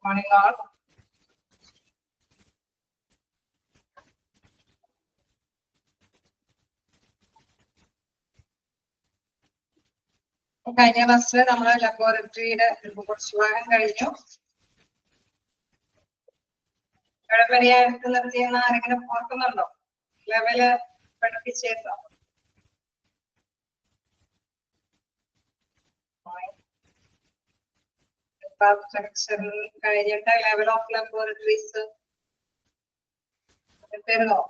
morning all. കഴിഞ്ഞ ക്ലാസ്സിൽ നമ്മൾ ലബോറട്ടറിയുടെ കുറച്ച് ഭാഗം കഴിഞ്ഞു. എവിടെവരെയായിട്ട് നിർത്തിയെന്ന് ആരെങ്കിലും ഓർക്കുന്നുണ്ടോ? ലെവല് പഠിപ്പിച്ചേക്കോ? സ്ട്രക്ചറിൽ കഴിഞ്ഞിട്ട് ലെവൽ ഓഫ് ലബോറട്ടറീസ് തരുന്നോ?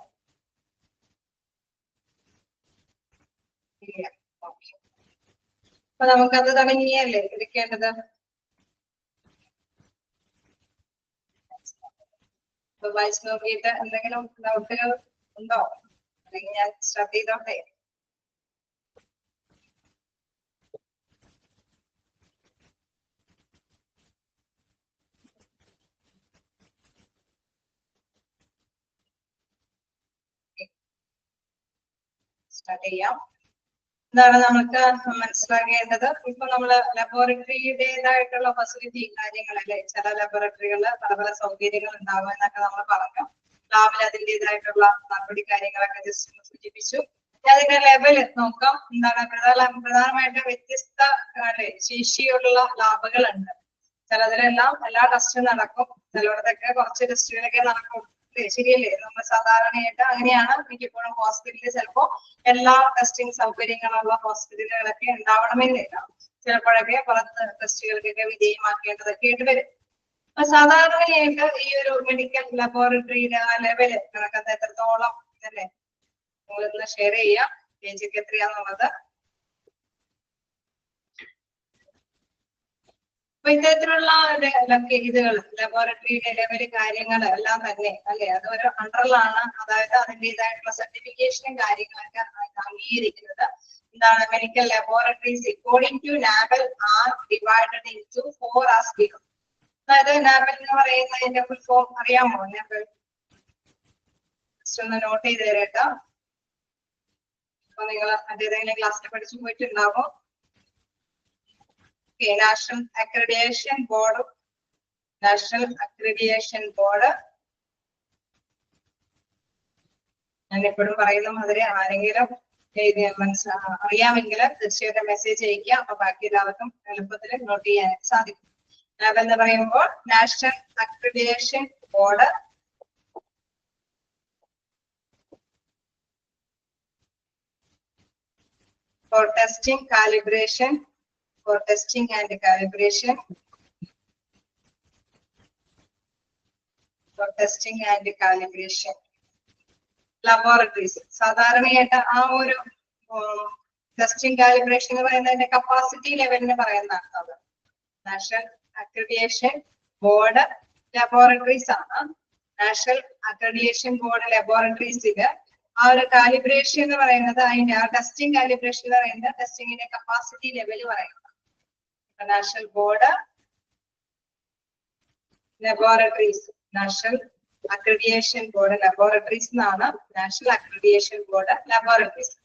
ഇല്ല. ഓക്കെ, അപ്പൊ നമുക്കത് തുടങ്ങിയല്ലേ എടുക്കേണ്ടത്. വായിച്ചു നോക്കിയിട്ട് എന്തെങ്കിലും ഡൗട്ടുകൾ ഉണ്ടോ? അല്ലെങ്കിൽ ഞാൻ സ്റ്റാർട്ട് ചെയ്തോട്ടെ? സ്റ്റാർട്ട് ചെയ്യാം. എന്താണ് നമുക്ക് മനസ്സിലാക്കേണ്ടത്? ഇപ്പൊ നമ്മള് ലബോറട്ടറിയുടേതായിട്ടുള്ള ഫെസിലിറ്റി കാര്യങ്ങളല്ലേ, ചില ലബോറട്ടറികളിൽ പല പല സൗകര്യങ്ങൾ ഉണ്ടാവും എന്നൊക്കെ നമ്മൾ പറഞ്ഞു. ലാബിൽ അതിൻ്റെതായിട്ടുള്ള നടപടി കാര്യങ്ങളൊക്കെ ജസ്റ്റ് സൂചിപ്പിച്ചു. അതിന്റെ ലെവല് നോക്കാം. എന്താണ് പ്രധാനമായിട്ട് വ്യത്യസ്ത ശേഷിയുള്ള ലാബുകളുണ്ട്. ചിലതിലെല്ലാം എല്ലാ ടെസ്റ്റും നടക്കും, ചിലയിടത്തൊക്കെ കുറച്ച് ടെസ്റ്റുകളൊക്കെ നടക്കും. ശരിയല്ലേ? നമ്മൾ സാധാരണയായിട്ട് അങ്ങനെയാണ്. മിക്കപ്പോഴും ഹോസ്പിറ്റലിൽ ചിലപ്പോ എല്ലാ ടെസ്റ്റിംഗ് സൗകര്യങ്ങളുള്ള ഹോസ്പിറ്റലുകളൊക്കെ ഉണ്ടാവണമെന്നില്ല. ചിലപ്പോഴൊക്കെ പുറത്ത് ടെസ്റ്റുകൾക്കൊക്കെ വിധേയമാക്കേണ്ടതൊക്കെ ആയിട്ട് വരും. അപ്പൊ സാധാരണയായിട്ട് ഈ ഒരു മെഡിക്കൽ ലബോറട്ടറിയുടെ ആ ലെവല് കണക്കത്ത് എത്രത്തോളം അല്ലേ നിങ്ങളിന്ന് ഷെയർ ചെയ്യാം. പേജൊക്കെ എത്രയാന്നുള്ളത്. അപ്പൊ ഇത്തരത്തിലുള്ള ഇതുകൾ ലബോറട്ടറിയുടെ ലെവല് കാര്യങ്ങൾ എല്ലാം തന്നെ അല്ലെ, അത് ഒരു അണ്ടറിലാണ്. അതായത് അതിൻ്റെതായിട്ടുള്ള സർട്ടിഫിക്കേഷനും കാര്യങ്ങളൊക്കെ അംഗീകരിക്കുന്നത്. എന്താണ് medical laboratories according to NABL are divided into 4 as below. അതായത് നാബൽ എന്ന് പറയുന്നതിന്റെ ഫുൾ ഫോം അറിയാമോ? നാബൽ ഒന്ന് നോട്ട് ചെയ്ത് തരേട്ടോ. അപ്പൊ നിങ്ങൾ അതേതെങ്കിലും ക്ലാസ്സിൽ പഠിച്ചു പോയിട്ടുണ്ടാവോ? National accreditation board. National accreditation board ഞാൻ എപ്പോഴും പറയുന്ന മാതിരി ആരെങ്കിലും അറിയാമെങ്കിൽ തീർച്ചയായിട്ടും മെസ്സേജ് അയക്കുക. അപ്പൊ ബാക്കി എല്ലാവർക്കും എളുപ്പത്തിൽ നോട്ട് ചെയ്യാൻ സാധിക്കും. നാബ് എന്ന് പറയുമ്പോൾ national accreditation board for testing calibration, for testing and calibration, for testing and calibration laboratories. സാധാരണയായിട്ട് ആ ഒരു ടെസ്റ്റിംഗ് കാലിബ്രേഷൻ എന്ന് പറയുന്നതിന്റെ കപ്പാസിറ്റി ലെവലിന് പറയുന്നതാണ്. നാഷണൽ അക്രഡിറ്റേഷൻ ബോർഡ് ലബോറട്ടറീസ് ആണ്. നാഷണൽ അക്രഡിറ്റേഷൻ ബോർഡ് ലബോറട്ടറീസില് ആ ഒരു കാലിബ്രേഷൻ എന്ന് പറയുന്നത് അതിന്റെ ആ ടെസ്റ്റിംഗ് കാലിബ്രേഷൻ എന്ന് പറയുന്നത് ടെസ്റ്റിംഗിന്റെ കപ്പാസിറ്റി ലെവൽ പറയുന്നത്. National board laboratories, national accreditation board laboratories എന്നാണ്. National accreditation board laboratories.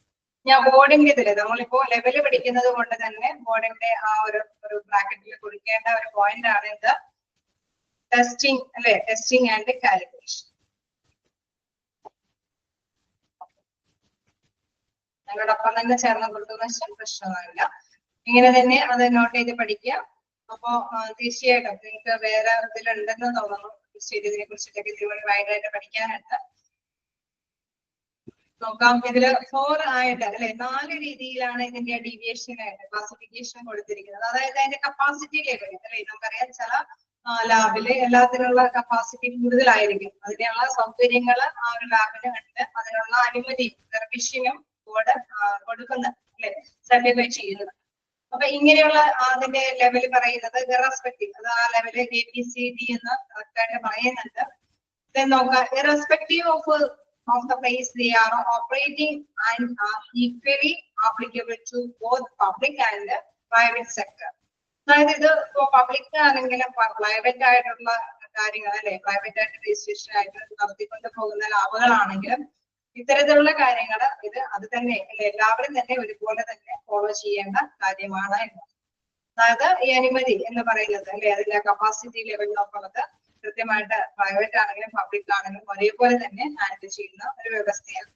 ഞാൻ ബോർഡിന്റെ ഇതില് നമ്മളിപ്പോ ലെവല് പഠിക്കുന്നത് കൊണ്ട് തന്നെ ബോർഡിന്റെ ആ ഒരു ബ്രാക്കറ്റിൽ കൊടുക്കേണ്ട ഒരു പോയിന്റ് ആണ് ഇത് ടെസ്റ്റിംഗ് അല്ലെ, ടെസ്റ്റിംഗ് ആൻഡ് കാലിബ്രേഷൻ. ഞങ്ങളോടൊപ്പം തന്നെ ചേർന്ന് കൊടുക്കുന്ന പ്രശ്നമല്ല, ഇങ്ങനെ തന്നെ അത് നോട്ട് ചെയ്ത് പഠിക്കുക. അപ്പോ തീർച്ചയായിട്ടും നിങ്ങൾക്ക് വേറെ ഇതിലുണ്ടെന്ന് തോന്നുന്നു. ഇതിനെ കുറിച്ചിട്ടൊക്കെ ഇതുവരെ വൈഡായിട്ട് പഠിക്കാനുണ്ട്. നോക്കാം. ഇതില് 4 ആയിട്ട് അല്ലെ 4 രീതിയിലാണ് ഇതിന്റെ ഡീവിയേഷൻ ആയിട്ട് ക്ലാസിഫിക്കേഷൻ കൊടുത്തിരിക്കുന്നത്. അതായത് അതിന്റെ കപ്പാസിറ്റി ലെവൽ അല്ലെ, നമുക്കറിയാം ചില ലാബില് എല്ലാത്തിനുള്ള കപ്പാസിറ്റി കൂടുതലായിരിക്കും. അതിനുള്ള സൗകര്യങ്ങൾ ആ ഒരു ലാബിന് ഉണ്ട്. അതിനുള്ള അനുമതി പെർമിഷനും ബോർഡ് കൊടുക്കുന്നത് അല്ലെ, സർട്ടിഫൈ ചെയ്യുന്നത്. അപ്പൊ ഇങ്ങനെയുള്ള അതിന്റെ ലെവൽ പറയുന്നത് ഇറസ്പെക്റ്റീവ്, അത് ആ ലെവല് ABCD എന്ന് കറക്റ്റായിട്ട് പറയുന്നുണ്ട്. നോക്കാം. Irrespective of the place they are operating and are equally applicable to both public and private sector. അതായത് ഇത് പബ്ലിക് ആണെങ്കിലും പ്രൈവറ്റ് ആയിട്ടുള്ള കാര്യങ്ങൾ അല്ലെ, പ്രൈവറ്റ് ആയിട്ട് രജിസ്ട്രേഷൻ ആയിട്ട് നടത്തിക്കൊണ്ട് പോകുന്ന ലാബുകളാണെങ്കിലും ഇത്തരത്തിലുള്ള കാര്യങ്ങൾ ഇത് അത് തന്നെ എല്ലാവരും തന്നെ ഒരുപോലെ തന്നെ ഫോളോ ചെയ്യേണ്ട കാര്യമാണ് എന്ന്. അതായത് ഈ അനുമതി എന്ന് പറയുന്നത് അല്ലെ, അതിന്റെ കപ്പാസിറ്റി ലെവൽ നോക്കുന്നത് കൃത്യമായിട്ട് പ്രൈവറ്റ് ആണെങ്കിലും പബ്ലിക് ആണെങ്കിലും ഒരേപോലെ തന്നെ ഹാൻഡിൽ ചെയ്യുന്ന ഒരു വ്യവസ്ഥയാണ്.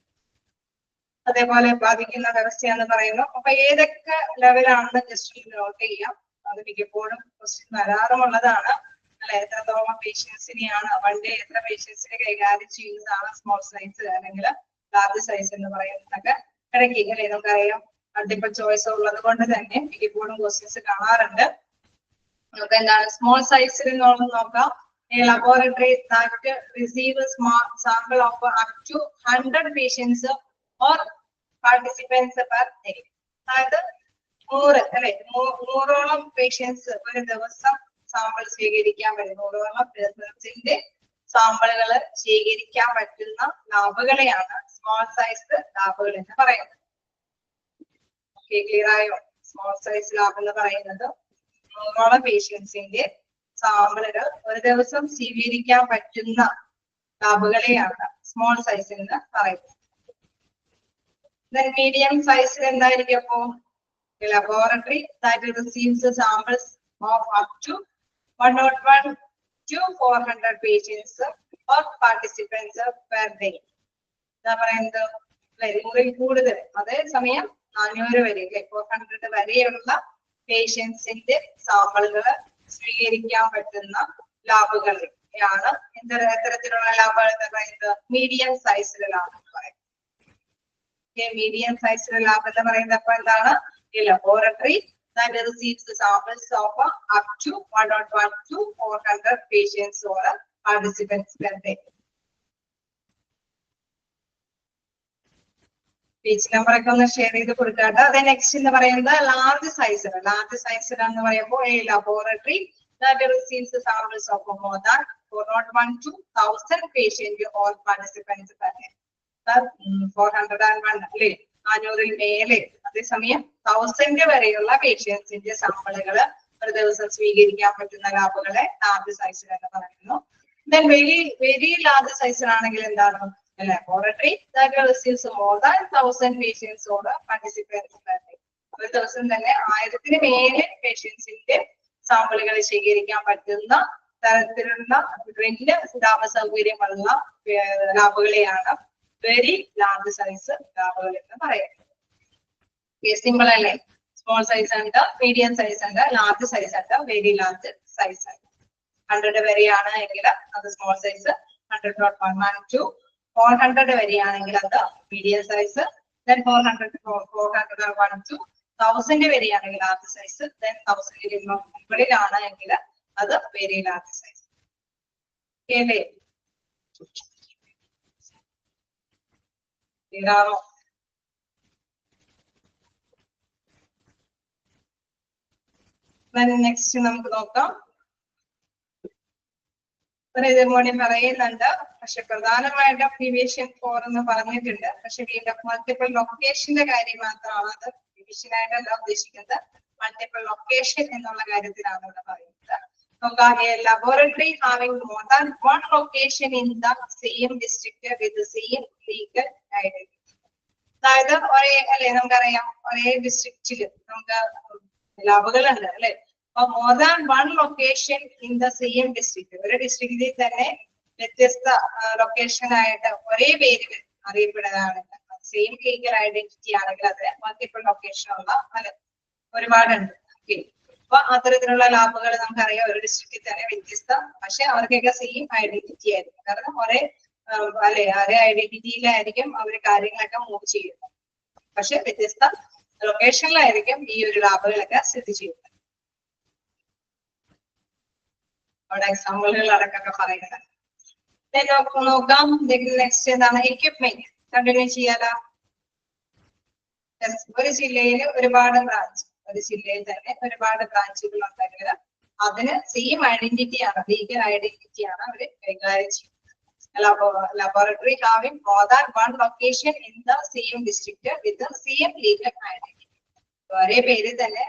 അതേപോലെ ബാധിക്കുന്ന വ്യവസ്ഥയെന്ന് പറയുന്നു. അപ്പൊ ഏതൊക്കെ ലെവലാണെന്ന് ജസ്റ്റ് നോട്ട് ചെയ്യാം. അത് മിക്കപ്പോഴും ക്വസ്റ്റ്യൻ വരാറുമുള്ളതാണ് അല്ലെ. എത്രത്തോളം പേഷ്യൻസിനെയാണ് വൺ ഡേ എത്ര പേഷ്യൻസിനെ കൈകാര്യം ചെയ്യുന്നതാണ് സ്മോൾ സൈസ് അല്ലെങ്കിൽ ലാർജ് സൈസ് എന്ന് പറയുന്നതൊക്കെ ഇടയ്ക്ക് അല്ലെ. നമുക്കറിയാം മൾട്ടിപ്പിൾ ചോയ്സ് ഉള്ളത് കൊണ്ട് തന്നെ മിക്കപ്പോഴും ക്വസ്റ്റ്യൻസ് കാണാറുണ്ട്. നമുക്ക് എന്താണ് സ്മോൾ സൈസിൽ നോക്കാം. A laboratory that receives sample of up to 100 patients or participants per day. അതായത് 100 അല്ലെ 100ഓളം പേഷ്യൻസ് ഒരു ദിവസം സാമ്പിൾ സ്വീകരിക്കാൻ പറ്റും. 100ഓളം പേഴ്സൺസിന്റെ സാമ്പിളുകൾ സ്വീകരിക്കാൻ പറ്റുന്ന ലാബുകളെയാണ് സ്മോൾ സൈസ് ലാബുകൾ എന്ന് പറയുന്നത്. ക്ലിയർ ആയോ? സ്മോൾ സൈസ് ലാബ് എന്ന് പറയുന്നത് 100ഓളം പേഷ്യൻസിന്റെ സാമ്പിളുകൾ ഒരു ദിവസം സ്വീകരിക്കാൻ പറ്റുന്ന ലാബുകളെയാണ് സ്മോൾ സൈസ് എന്ന് പറയുന്നത്. മീഡിയം സൈസിൽ എന്തായിരിക്കും അപ്പോ? Laboratory that receives samples of up to 101 to 400 patients or participants per day. എന്താ പറയുന്നത്? 100ൽ കൂടുതൽ, അതേസമയം 400 വരെ 400 വരെയുള്ള പേഷ്യൻസിന്റെ സാമ്പിളുകൾ സ്വീകരിക്കാൻ പറ്റുന്ന ലാബുകളെയാണ് എത്തരത്തിലുള്ള ലാബുകൾ എന്ന് പറയുന്നത്? മീഡിയം സൈസിലെ ലാബ് എന്ന് പറയുന്നത്. മീഡിയം സൈസിലെ ലാബ് എന്ന് പറയുന്നത് അപ്പൊ എന്താണ്? Laboratory that receives the samples of up to 101 to 400 patients or participants per day. Page number ഒക്കെ ഒന്ന് ഷെയർ ചെയ്ത് കൊടുക്കാട്ടോ. അത് നെക്സ്റ്റ് എന്ന് പറയുന്നത് ലാർജ് സൈസ്. ലാർജ് സൈസ് എന്ന് പറയുമ്പോൾ a laboratory that receives the samples of more than 401 to 1000 patients or participants per day. 401 അല്ലേ, 400ൽ മേലെ, അതേസമയം 1000 വരെയുള്ള പേഷ്യൻസിന്റെ സാമ്പിളുകൾ ഒരു ദിവസം സ്വീകരിക്കാൻ പറ്റുന്ന ലാബുകളെ ലാർജ് സൈസ് എന്ന് പറയുന്നു. ദെൻ വെരി ലാർജ് സൈസിലാണെങ്കിൽ എന്താണ്? Laboratory that receives more than 1000 patients or participants per day. ഒരു ദിവസം തന്നെ 1000-ന് മേലെ പേഷ്യൻസിന്റെ സാമ്പിളുകൾ സ്വീകരിക്കാൻ പറ്റുന്ന തരത്തിലുള്ള വലിയ ലാബ് സൗകര്യമുള്ള ലാബുകളെയാണ് വെരി ലാർജ് സൈസ് ലാബുകൾ എന്ന് പറയുന്നത്. സിമ്പിൾ അല്ലേ? സ്മോൾ സൈസ് ഉണ്ട്, മീഡിയം സൈസ് ഉണ്ട്, ലാർജ് സൈസ് ഉണ്ട്, വെരി ലാർജ് സൈസ് ഉണ്ട്. 100 വരെയാണ് എങ്കിൽ അത് സ്മോൾ സൈസ്, 100.1 to 400 വരെയാണെങ്കിൽ അത് മീഡിയം സൈസ്, then 401 to 1000 വരെയാണെങ്കിൽ ലാർജ് സൈസ്, then 1000 മുകളിലാണ് എങ്കിൽ അത് വെരി ലാർജ് സൈസ്. അല്ലേ? ക്ലിയറാണോ? നെക്സ്റ്റ് നമുക്ക് നോക്കാം. ഇതുപോലെ പറയുന്നുണ്ട്, പക്ഷെ പ്രധാനമായിട്ടും ഡിവിഷൻ 4 എന്ന് പറഞ്ഞിട്ടുണ്ട്. പക്ഷെ വീണ്ടും മൾട്ടിപ്പിൾ ലൊക്കേഷന്റെ കാര്യം മാത്രമാണ്. അത് ഡിവിഷൻ ആയിട്ടല്ല ഉദ്ദേശിക്കുന്നത്, മൾട്ടിപ്പിൾ ലൊക്കേഷൻ എന്നുള്ള കാര്യത്തിലാണ് ഇവിടെ പറയുന്നത്. Laboratory having more than 1 location in the same district with same legal identity. അതായത് ഒരേ അല്ലെ, നമുക്കറിയാം ഒരേ ഡിസ്ട്രിക്റ്റില് നമുക്ക് ലാബുകളുണ്ട് അല്ലെ. അപ്പൊ more than 1 location in the same district, ഒരു ഡിസ്ട്രിക്റ്റിൽ തന്നെ വ്യത്യസ്ത ലൊക്കേഷൻ ആയിട്ട് ഒരേ പേരിൽ അറിയപ്പെടുന്നതാണെങ്കിൽ, സെയിം ലീഗൽ ഐഡന്റിറ്റി ആണെങ്കിൽ അത് മൾട്ടിപ്പിൾ ലൊക്കേഷൻ ഉള്ള അല്ലെ ഒരുപാടുണ്ട്. അപ്പൊ അത്തരത്തിലുള്ള ലാബുകൾ നമുക്കറിയാം ഒരു ഡിസ്ട്രിക്റ്റിൽ തന്നെ വ്യത്യസ്ത, പക്ഷെ അവർക്കൊക്കെ സെയിം ഐഡന്റിറ്റി ആയിരിക്കും. കാരണം ഒരേ അല്ലെ ഒരേ ഐഡന്റിറ്റിയിലായിരിക്കും അവർ കാര്യങ്ങളൊക്കെ മൂവ് ചെയ്യുന്നത്. പക്ഷെ വ്യത്യസ്ത ലൊക്കേഷനിലായിരിക്കും ഈ ഒരു ലാബുകളൊക്കെ സ്ഥിതി ചെയ്യുന്നത്. അവിടെ എക്സാമ്പിളുകൾ അടക്കമൊക്കെ പറയുന്നത് നോക്കാം. നെക്സ്റ്റ് എന്താണ്? എക്യുപ്മെന്റ്. കണ്ടിന്യൂ ചെയ്യാലോ. ഒരു ജില്ലയിൽ ഒരുപാട് ബ്രാഞ്ച്, ഒരു ജില്ലയിൽ തന്നെ ഒരുപാട് ബ്രാഞ്ചുകൾ ഉണ്ടെങ്കിൽ അതിന് സെയിം ഐഡന്റിറ്റിയാണ്, ലീഗൽ ഐഡന്റിറ്റിയാണ് അവർ കൈകാര്യം ചെയ്യുന്നത്. Laboratory having more than 1 location in the same district with the same legal identity. ഒരേ പേരിൽ തന്നെ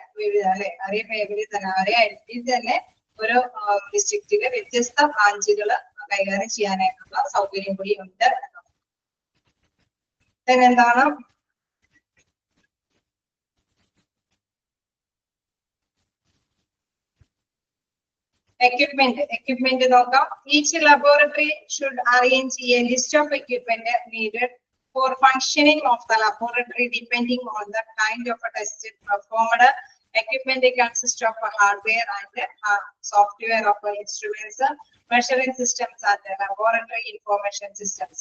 അല്ലെ ഒരേ പേരിൽ തന്നെ ഒരേ ഐഡന്റിറ്റി തന്നെ ഒരു ഡിസ്ട്രിക്റ്റിലെ വ്യത്യസ്ത ബ്രാഞ്ചുകൾ കൈകാര്യം ചെയ്യാനായിട്ടുള്ള സൗകര്യം കൂടി ഉണ്ട്. എന്താണ്? equipment നോക്കാം. Each laboratory should arrange a list of equipment needed for functioning of the laboratory depending on the kind of a test performed. Equipment consists of hardware and software of instruments, measuring systems and laboratory information systems.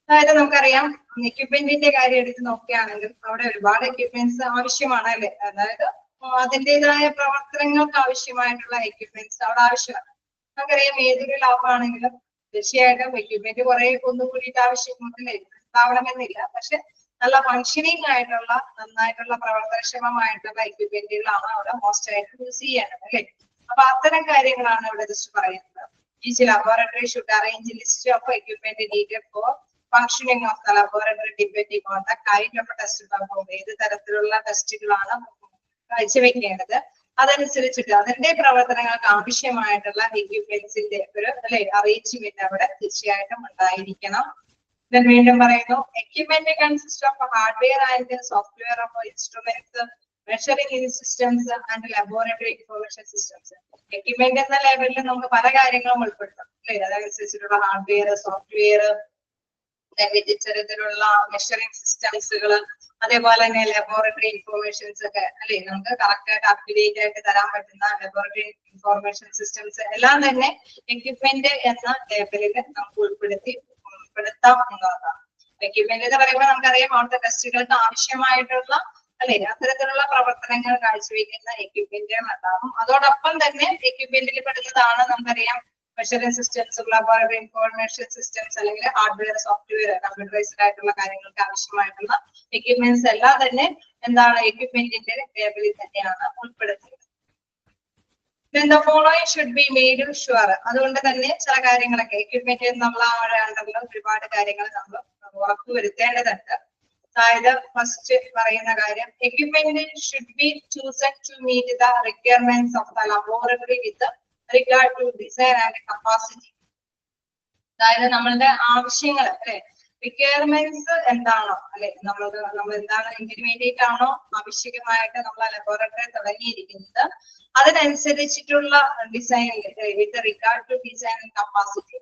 അതായത് നമുക്കറിയാം എക്യുപ്മെന്റിന്റെ കാര്യം എടുത്ത് നോക്കുകയാണെങ്കിൽ അവിടെ ഒരുപാട് equipments ആവശ്യമാണ് അല്ലെ. അതായത് അതിൻ്റെതായ പ്രവർത്തനങ്ങൾക്ക് ആവശ്യമായിട്ടുള്ള എക്യുപ്മെന്റ്സ് അവിടെ ആവശ്യമാണ്. നമുക്കറിയാം ഏതൊരു ലാബാണെങ്കിലും തീർച്ചയായിട്ടും എക്യുപ്മെന്റ് കുറെ ഒന്നുകൂടിയിട്ട് ആവശ്യമാവണമെന്നില്ല. പക്ഷെ നല്ല ഫങ്ഷനിങ് ആയിട്ടുള്ള നന്നായിട്ടുള്ള പ്രവർത്തനക്ഷമമായിട്ടുള്ള എക്യുപ്മെന്റുകളാണ് അവിടെ മോസ്റ്റ് ആയിട്ട് യൂസ് ചെയ്യേണ്ടത് അല്ലെ. അപ്പൊ അത്തരം കാര്യങ്ങളാണ് ഇവിടെ ജസ്റ്റ് പറയുന്നത്. Each laboratory should arrange a list of equipment needed for functioning of the laboratory depending on the kind of test performed. ഏത് തരത്തിലുള്ള ടെസ്റ്റുകളാണ് കാഴ്ചവെക്കേണ്ടത് അതനുസരിച്ചിട്ട് അതിന്റെ പ്രവർത്തനങ്ങൾക്ക് ആവശ്യമായിട്ടുള്ള എക്യുപ്മെന്റ്സിന്റെ ഒരു അല്ലെ അറേഞ്ച്മെന്റ് അവിടെ തീർച്ചയായിട്ടും ഉണ്ടായിരിക്കണം. വീണ്ടും പറയുന്നു equipment consist of hardware and software of instruments, measuring systems and laboratory information systems. Equipment എന്ന ലെവലിൽ നമുക്ക് പല കാര്യങ്ങളും ഉൾപ്പെടുത്താം അല്ലെ. അതനുസരിച്ചിട്ടുള്ള ഹാർഡ്വെയർ, സോഫ്റ്റ്വെയർ, ഇത്തരത്തിലുള്ള മെഷറിംഗ് സിസ്റ്റംസുകൾ, അതേപോലെ തന്നെ ലബോറട്ടറി ഇൻഫോർമേഷൻസ് ഒക്കെ അല്ലെ. നമുക്ക് കറക്റ്റ് ആയിട്ട് അപ്ഡേറ്റ് ആയിട്ട് തരാൻ പറ്റുന്ന ലബോറട്ടറി ഇൻഫോർമേഷൻ സിസ്റ്റംസ് എല്ലാം തന്നെ എക്യുപ്മെന്റ് എന്ന ലേബലിൽ നമുക്ക് ഉൾപ്പെടുത്താം എന്നുള്ളതാണ്. എക്യുപ്മെന്റ് എന്ന് പറയുമ്പോൾ നമുക്കറിയാം അവിടുത്തെ ടെസ്റ്റുകൾക്ക് ആവശ്യമായിട്ടുള്ള അല്ലെ അത്തരത്തിലുള്ള പ്രവർത്തനങ്ങൾ കാഴ്ചവെക്കുന്ന എക്യുപ്മെന്റുകൾ ഉണ്ടാകും. അതോടൊപ്പം തന്നെ എക്യുപ്മെന്റിൽ പെടുന്നതാണ് നമുക്കറിയാം measuring systems, laboratory information systems, അല്ലെങ്കിൽ ഹാർഡ്വെയർ, സോഫ്റ്റ്വെയർ, കമ്പ്യൂട്ടറൈസ്ഡ് ആയിട്ടുള്ള കാര്യങ്ങൾക്ക് ആവശ്യമായിട്ടുള്ള എക്യുപ്മെന്റ്സ് എല്ലാം തന്നെ എന്താണ് എക്യുപ്മെന്റിന്റെ ലേബലിൽ തന്നെയാണ് ഉൾപ്പെടുത്തുന്നത്. The following should be made sure. അതുകൊണ്ട് തന്നെ ചില കാര്യങ്ങളൊക്കെ എക്യുപ്മെന്റ് നമ്മൾ അണ്ടറിൽ ഒരുപാട് കാര്യങ്ങൾ നമ്മൾ ഉറപ്പുവരുത്തേണ്ടതുണ്ട്. അതായത് ഫസ്റ്റ് പറയുന്ന കാര്യം equipment should be chosen to meet the requirements of the laboratory with regard to design and capacity. അതായത് നമ്മളുടെ ആവശ്യങ്ങൾ അല്ലെ റിക്വയർമെന്റ്സ് എന്താണോ അല്ലെ നമ്മൾ എന്താണ് എന്തിനു വേണ്ടിയിട്ടാണോ ആവശ്യമായിട്ട് നമ്മൾ ലബോറട്ടറി തുടങ്ങിയിരിക്കുന്നത് അതിനനുസരിച്ചിട്ടുള്ള design with regard to design and capacity.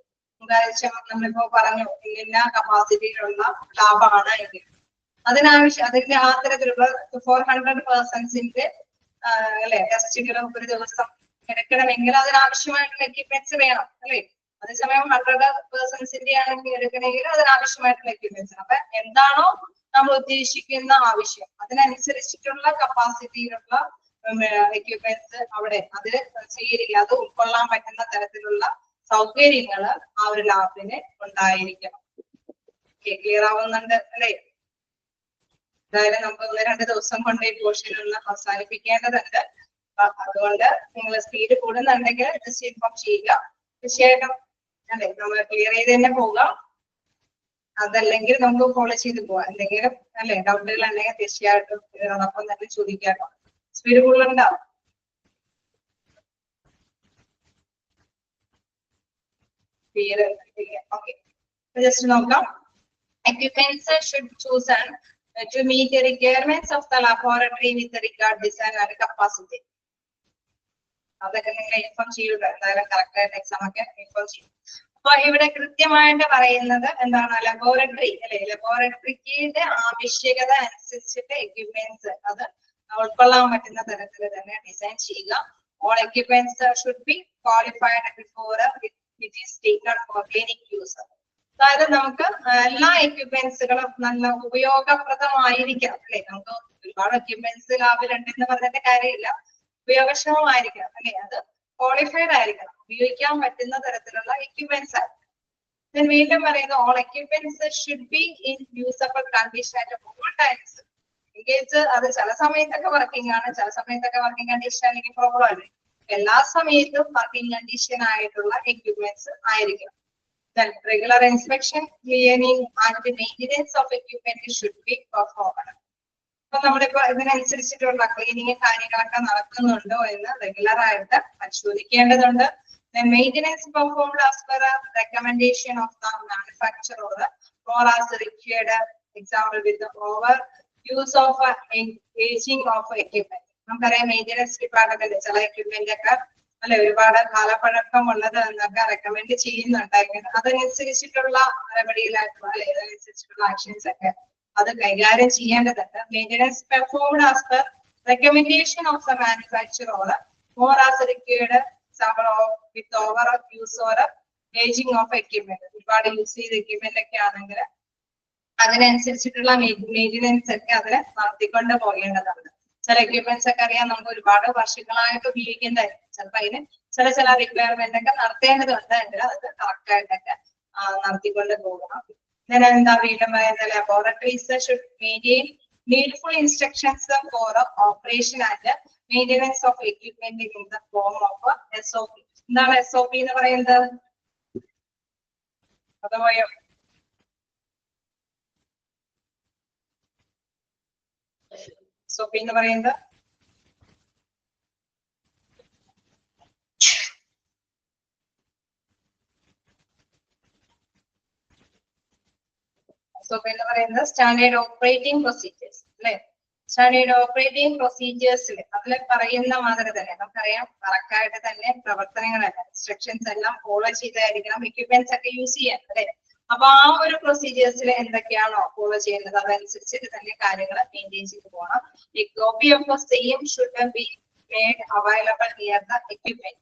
നമ്മളിപ്പോ പറഞ്ഞു ഇന്ന കപ്പാസിറ്റിയിലുള്ള ലാബാണ് എങ്കിൽ അതിന്റെ അത്തരത്തിലുള്ള 400 പേഴ്സൺസിന്റെ അല്ലെ ടെസ്റ്റുകൾ ഒരു ദിവസം എടുക്കണമെങ്കിൽ അതിനാവശ്യമായിട്ടുള്ള എക്യുപ്മെന്റ്സ് വേണം അല്ലെ. അതേസമയം 100 പേഴ്സൺസിന്റെ ആണെങ്കിൽ എടുക്കണമെങ്കിൽ അതിനാവശ്യമായിട്ടുള്ള എക്യുപ്മെന്റ്സ്. അപ്പൊ എന്താണോ നമ്മൾ ഉദ്ദേശിക്കുന്ന ആവശ്യം അതിനനുസരിച്ചിട്ടുള്ള കപ്പാസിറ്റിയിലുള്ള എക്യുപ്മെന്റ്സ് അവിടെ അതിൽ സ്വീകരിക്കുക. അത് ഉൾക്കൊള്ളാൻ പറ്റുന്ന തരത്തിലുള്ള സൗകര്യങ്ങൾ ആ ഒരു ലാബിന് ഉണ്ടായിരിക്കണം. ക്ലിയർ ആവുന്നുണ്ട് അല്ലെ. എന്തായാലും നമുക്ക് 1-2 ദിവസം കൊണ്ട് ഈ പോർഷൻ ഒന്ന് അവസാനിപ്പിക്കേണ്ടതുണ്ട്. അതുകൊണ്ട് നിങ്ങൾ സ്പീഡ് കൂടുന്നുണ്ടെങ്കിൽ ജസ്റ്റ് ഇൻഫോം ചെയ്യുക. തീർച്ചയായിട്ടും അല്ലെ നമ്മൾ ക്ലിയർ ചെയ്ത് തന്നെ പോകാം. അതല്ലെങ്കിൽ നമുക്ക് ഫോളോ ചെയ്ത് പോവാം. എന്തെങ്കിലും അല്ലെ ഡൗട്ടുകൾ ഉണ്ടെങ്കിൽ തീർച്ചയായിട്ടും ഇതിനോടൊപ്പം തന്നെ ചോദിക്കാമോ. സ്പീഡ് കൂടുതലുണ്ടാവും. ഓക്കെ, ജസ്റ്റ് നോക്കാം. Equipments should choose to meet the requirements of the laboratory with regard design and capacity. അതൊക്കെ നിങ്ങൾ ഇൻഫോം ചെയ്യുക. എന്തായാലും കറക്റ്റ് ആയിട്ട് എക്സാം ഒക്കെ ഇൻഫോം ചെയ്യും. അപ്പൊ ഇവിടെ കൃത്യമായിട്ട് പറയുന്നത് എന്താണ് ലബോറട്ടറി അല്ലെ ലബോറട്ടറിയുടെ ആവശ്യകത അനുസരിച്ചിട്ട് എക്യുപ്മെന്റ്സ് അത് ഉൾക്കൊള്ളാൻ പറ്റുന്ന തരത്തിൽ തന്നെ ഡിസൈൻ ചെയ്യുക. All equipments should be qualified before it is taken for clinic use. അതായത് നമുക്ക് എല്ലാ എക്യുപ്മെന്റ്സുകളും നല്ല ഉപയോഗപ്രദമായിരിക്കണം അല്ലെ. നമുക്ക് ഒരുപാട് എക്യുപ്മെന്റ്സ് ലാബിലുണ്ടെന്ന് പറഞ്ഞിട്ട് കാര്യമില്ല, ഉപയോഗക്ഷമമായിരിക്കണം അല്ലെ. അത് ക്വാളിഫൈഡ് ആയിരിക്കണം, ഉപയോഗിക്കാൻ പറ്റുന്ന തരത്തിലുള്ള എക്യുപ്മെന്റ്സ് ആയിരിക്കും. വീണ്ടും പറയുന്നത് all equipments should be in usable condition at all times. Engage അത് ചില സമയത്തൊക്കെ വർക്കിംഗ് ആണ്, ചില സമയത്തൊക്കെ വർക്കിംഗ് കണ്ടീഷൻ അല്ലെങ്കിൽ പ്രോബ്ലം ആണ്. എല്ലാ സമയത്തും വർക്കിംഗ് കണ്ടീഷൻ ആയിട്ടുള്ള എക്യുപ്മെന്റ്സ് ആയിരിക്കണം. Then regular inspection, cleaning and maintenance of equipment should be performed. അപ്പൊ നമ്മളിപ്പോ ഇതിനനുസരിച്ചിട്ടുള്ള ക്ലീനിങ് കാര്യങ്ങളൊക്കെ നടക്കുന്നുണ്ടോ എന്ന് റെഗുലർ ആയിട്ട് പരിശോധിക്കേണ്ടതുണ്ട്. Then maintenance performed as per a recommendation of the manufacturer or as required. Example with the over use of aging of equipment. നമുക്കറിയാം maintenance department ചില equipment ഒക്കെ അല്ലെ ഒരുപാട് കാലപ്പഴക്കമുള്ളത് എന്നൊക്കെ റെക്കമെൻഡ് ചെയ്യുന്നുണ്ടെങ്കിൽ അതനുസരിച്ചിട്ടുള്ള റെമഡിയിലായിട്ടുള്ള അല്ലെ അതനുസരിച്ചിട്ടുള്ള ആക്ഷൻസ് ഒക്കെ അത് കൈകാര്യം ചെയ്യേണ്ടതുണ്ട്. Maintenance performed as per recommendation of the manufacturer or as required with over use or aging of equipment. ഒരുപാട് യൂസ് ചെയ്ത എക്യുപ്മെന്റ് ഒക്കെ ആണെങ്കിൽ അതിനനുസരിച്ചിട്ടുള്ള മെയിൻ്റനൻസ് ഒക്കെ അതിന് നടത്തിക്കൊണ്ട് പോകേണ്ടതാണ്. ചില എക്യുപ്മെന്റ്സ് ഒക്കെ അറിയാം നമുക്ക് ഒരുപാട് വർഷങ്ങളായിട്ട് ഉപയോഗിക്കുന്നതായിരിക്കും. ചിലപ്പോൾ അതിന് ചില റിക്വയർമെന്റ് ഒക്കെ നടത്തേണ്ടതുണ്ട് എങ്കിൽ അത് കറക്റ്റ് ആയിട്ടൊക്കെ നടത്തിക്കൊണ്ട് പോകണം. പിന്നെ എന്താ വീണ്ടും പറയുന്നത് laboratories should maintain needful instructions for operation and maintenance of equipment in the form of SOP. എന്താണ് SOP എന്ന് പറയുന്നത്? അതുപോയോ SOP എന്ന് പറയുന്നത് സ്റ്റാൻഡേർഡ് ഓപ്പറേറ്റിംഗ് പ്രൊസീജിയേഴ്സ് അല്ലെ. സ്റ്റാൻഡേർഡ് ഓപ്പറേറ്റിംഗ് പ്രൊസീജിയേഴ്സിൽ അതിൽ പറയുന്ന മാതിരി തന്നെ നമുക്കറിയാം കറക്റ്റ് ആയിട്ട് തന്നെ പ്രവർത്തനങ്ങളല്ല ഇൻസ്ട്രക്ഷൻസ് എല്ലാം ഫോളോ ചെയ്തായിരിക്കണം എക്യുപ്മെന്റ്സ് ഒക്കെ യൂസ് ചെയ്യാൻ അല്ലെ. അപ്പൊ ആ ഒരു പ്രൊസീജിയേഴ്സിൽ എന്തൊക്കെയാണോ ഫോളോ ചെയ്യുന്നത് അതനുസരിച്ചിട്ട് തന്നെ കാര്യങ്ങൾ മെയിൻറ്റെയിൻ ചെയ്ത് പോകണം. A copy of the same should be made available near the equipment.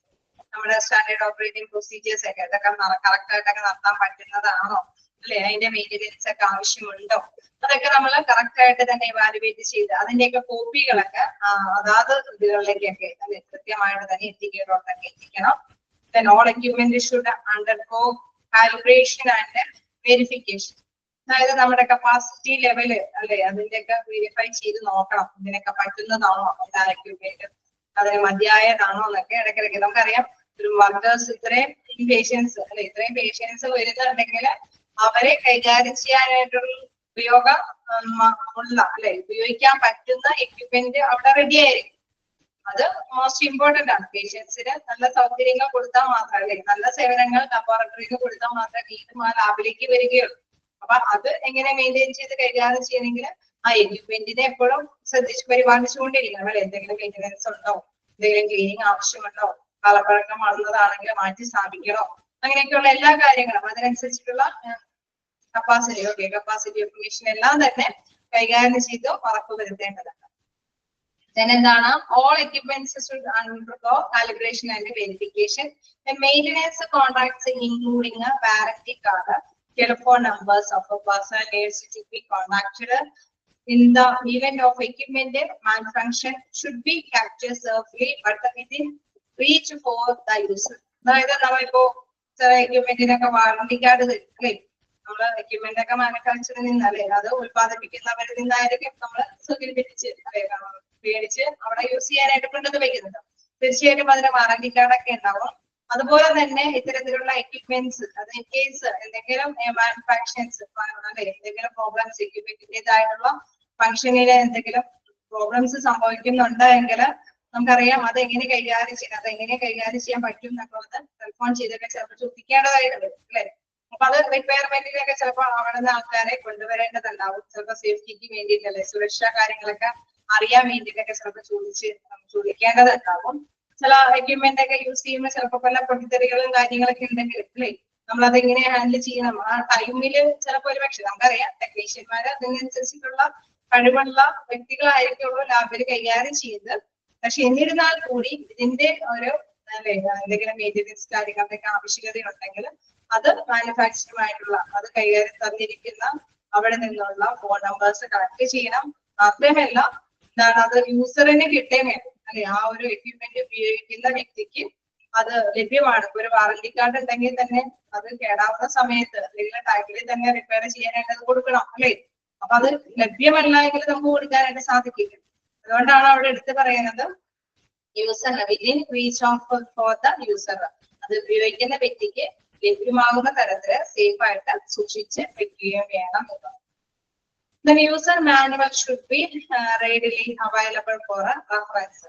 നമ്മുടെ സ്റ്റാൻഡേർഡ് ഓപ്പറേറ്റിംഗ് പ്രൊസീജിയേഴ്സ് ഒക്കെ ഇതൊക്കെ കറക്റ്റ് ആയിട്ടൊക്കെ നടത്താൻ പറ്റുന്നതാണോ അല്ലെ, അതിന്റെ മെയിൻ്റെനൻസ് ഒക്കെ ആവശ്യമുണ്ടോ, അതൊക്കെ നമ്മൾ കറക്റ്റ് ആയിട്ട് തന്നെ ഇവാലുവേറ്റ് ചെയ്ത് അതിന്റെയൊക്കെ കോപ്പികളൊക്കെ അതാത് ഇതികളിലേക്കൊക്കെ അല്ലെ കൃത്യമായിട്ട് തന്നെ എത്തിക്കേണ്ടതൊക്കെ എത്തിക്കണം. Then all equipment should undergo calibration and verification. അതായത് നമ്മുടെ കപ്പാസിറ്റി ലെവല് അല്ലെ അതിന്റെയൊക്കെ വെരിഫൈ ചെയ്ത് നോക്കണം ഇതിനൊക്കെ പറ്റുന്നതാണോ എല്ലാ എക്യുപ്മെന്റും അതിന് മതിയായതാണോ എന്നൊക്കെ ഇടയ്ക്കിടയ്ക്ക് നമുക്കറിയാം. ഒരു വർക്കേഴ്സ് ഇത്രയും പേഷ്യൻസ് അല്ലെ ഇത്രയും പേഷ്യൻസ് വരുന്നുണ്ടെങ്കിൽ അവരെ കൈകാര്യം ചെയ്യാനായിട്ടുള്ള ഉള്ള അല്ലെ ഉപയോഗിക്കാൻ പറ്റുന്ന എക്യുപ്മെന്റ് അവിടെ റെഡി ആയിരിക്കും. അത് മോസ്റ്റ് ഇമ്പോർട്ടന്റ് ആണ്. പേഷ്യൻസിന് നല്ല സൗകര്യങ്ങൾ കൊടുത്താൽ മാത്രം അല്ലെ നല്ല സേവനങ്ങൾ ലബോറട്ടറിക്ക് കൊടുത്താൽ മാത്രമേ വീണ്ടും ആ ലാബിലേക്ക് വരികയുള്ളൂ. അപ്പൊ അത് എങ്ങനെ മെയിൻറ്റെയിൻ ചെയ്ത് കൈകാര്യം ചെയ്യണമെങ്കിൽ ആ എക്യുപ്മെന്റിനെ എപ്പോഴും പരിപാലിച്ചുകൊണ്ടിരിക്കണം അല്ലെ. എന്തെങ്കിലും മെയിൻ്റനൻസ് ഉണ്ടോ, എന്തെങ്കിലും ക്ലീനിങ് ആവശ്യമുണ്ടോ, കാലപ്പഴക്കം വളർന്നതാണെങ്കിൽ മാറ്റി സ്ഥാപിക്കണോ, അങ്ങനെയൊക്കെയുള്ള എല്ലാ കാര്യങ്ങളും അതിനനുസരിച്ചിട്ടുള്ള കപ്പാസിറ്റി ഇൻഫർമേഷൻ എല്ലാം തന്നെ കൈകാര്യം ചെയ്ത് ഉറപ്പുവരുത്തേണ്ടതാണ്. എന്താണ് all equipments should undergo calibration and verification. The maintenance contracts including a warranty card, telephone numbers of a person needs to be contacted in the event of equipment malfunction should be captured safely but within reach for the user. അതായത് നമ്മളിപ്പോ ചില എക്യുപ്മെന്റിനൊക്കെ warranty card അല്ലേ നമ്മള് equipment ഒക്കെ മാനുഫാക്ചറിൽ നിന്നല്ലേ അത് ഉത്പാദിപ്പിക്കുന്നവരിൽ നിന്നായിരിക്കും നമ്മൾ സ്വീകരിപ്പിച്ച് മേടിച്ച് അവിടെ യൂസ് ചെയ്യാനായിട്ട് കൊണ്ടുവന്ന് വെക്കുന്നുണ്ട്. തീർച്ചയായിട്ടും അതിന് വാറന്റി കാർഡൊക്കെ ഉണ്ടാവും. അതുപോലെ തന്നെ ഇത്തരത്തിലുള്ള എക്യുപ്മെന്റ്സ് അത് ഇൻ കേസ് എന്തെങ്കിലും മാനുഫാക്ചേഴ്സ് അല്ലെ എന്തെങ്കിലും പ്രോബ്ലംസ് എക്യുപ്മെന്റിന്റേതായിട്ടുള്ള ഫംഗ്ഷനിൽ എന്തെങ്കിലും പ്രോബ്ലംസ് സംഭവിക്കുന്നുണ്ടെങ്കിൽ നമുക്കറിയാം അത് എങ്ങനെ കൈകാര്യം ചെയ്യണം, അത് എങ്ങനെ കൈകാര്യം ചെയ്യാൻ പറ്റും എന്നുള്ളത് ടെലിഫോൺ ചെയ്തൊക്കെ ചിലപ്പോൾ ചോദിക്കേണ്ടതായിട്ട് വരും അല്ലെ. അപ്പൊ അത് റിക്വയർമെന്റിലൊക്കെ ചിലപ്പോൾ അവിടെ നിന്ന് ആൾക്കാരെ കൊണ്ടുവരേണ്ടതുണ്ടാവും. ചിലപ്പോൾ സേഫ്റ്റിക്ക് വേണ്ടിയിട്ടല്ലേ സുരക്ഷാ കാര്യങ്ങളൊക്കെ അറിയാൻ വേണ്ടിയിട്ടൊക്കെ ചിലപ്പോൾ ചോദിക്കേണ്ടതുണ്ടാവും. ചില എക്യുപ്മെന്റ് ഒക്കെ യൂസ് ചെയ്യുമ്പോൾ ചിലപ്പോൾ പല പൊട്ടിത്തെറികളും കാര്യങ്ങളൊക്കെ ഉണ്ടെങ്കിൽ അല്ലേ നമ്മളത് എങ്ങനെ ഹാൻഡിൽ ചെയ്യണം ആ ടൈമില് ചിലപ്പോൾ ഒരു പക്ഷെ നമുക്കറിയാം ടെക്നീഷ്യന്മാര് അതിനനുസരിച്ചിട്ടുള്ള കഴിവുള്ള വ്യക്തികളായിരിക്കുള്ളൂ ലാബിൽ കൈകാര്യം ചെയ്യുന്നത്. പക്ഷെ എന്നിരുന്നാൽ കൂടി ഇതിന്റെ ഒരു അല്ലെ എന്തെങ്കിലും മെയിൻ്റെനൻസ് കാര്യങ്ങളുടെയൊക്കെ ആവശ്യകതയുണ്ടെങ്കിൽ അത് മാനുഫാക്ചറുമായിട്ടുള്ള അത് കൈകാര്യം തന്നിരിക്കുന്ന അവിടെ നിന്നുള്ള ഫോൺ നമ്പേഴ്സ് കളക്ട് ചെയ്യണം. മാത്രമല്ല എന്താണ് അത് യൂസറിന് കിട്ടുകയും വേണം അല്ലെ ആ ഒരു എക്യുപ്മെന്റ് ഉപയോഗിക്കുന്ന വ്യക്തിക്ക് അത് ലഭ്യമാണ്. ഒരു വാറന്റി കാർഡ് ഉണ്ടെങ്കിൽ തന്നെ അത് കേടാവുന്ന സമയത്ത് അല്ലെങ്കിൽ ടൈമിൽ തന്നെ റിപ്പയർ ചെയ്യാനായിട്ട് അത് കൊടുക്കണം അല്ലെ. അപ്പൊ അത് ലഭ്യമല്ല എങ്കിൽ നമുക്ക് കൊടുക്കാനായിട്ട് സാധിക്കില്ല. അതുകൊണ്ടാണ് അവിടെ എടുത്ത് പറയുന്നത് user within reach of for the user അത് ഉപയോഗിക്കുന്ന വ്യക്തിക്ക് ലഭ്യമാകുന്ന തരത്തില് സേഫ് ആയിട്ട് സൂക്ഷിച്ച് വെക്കുകയും വേണം എന്നുള്ളത്. The user manual should be readily available for a reference.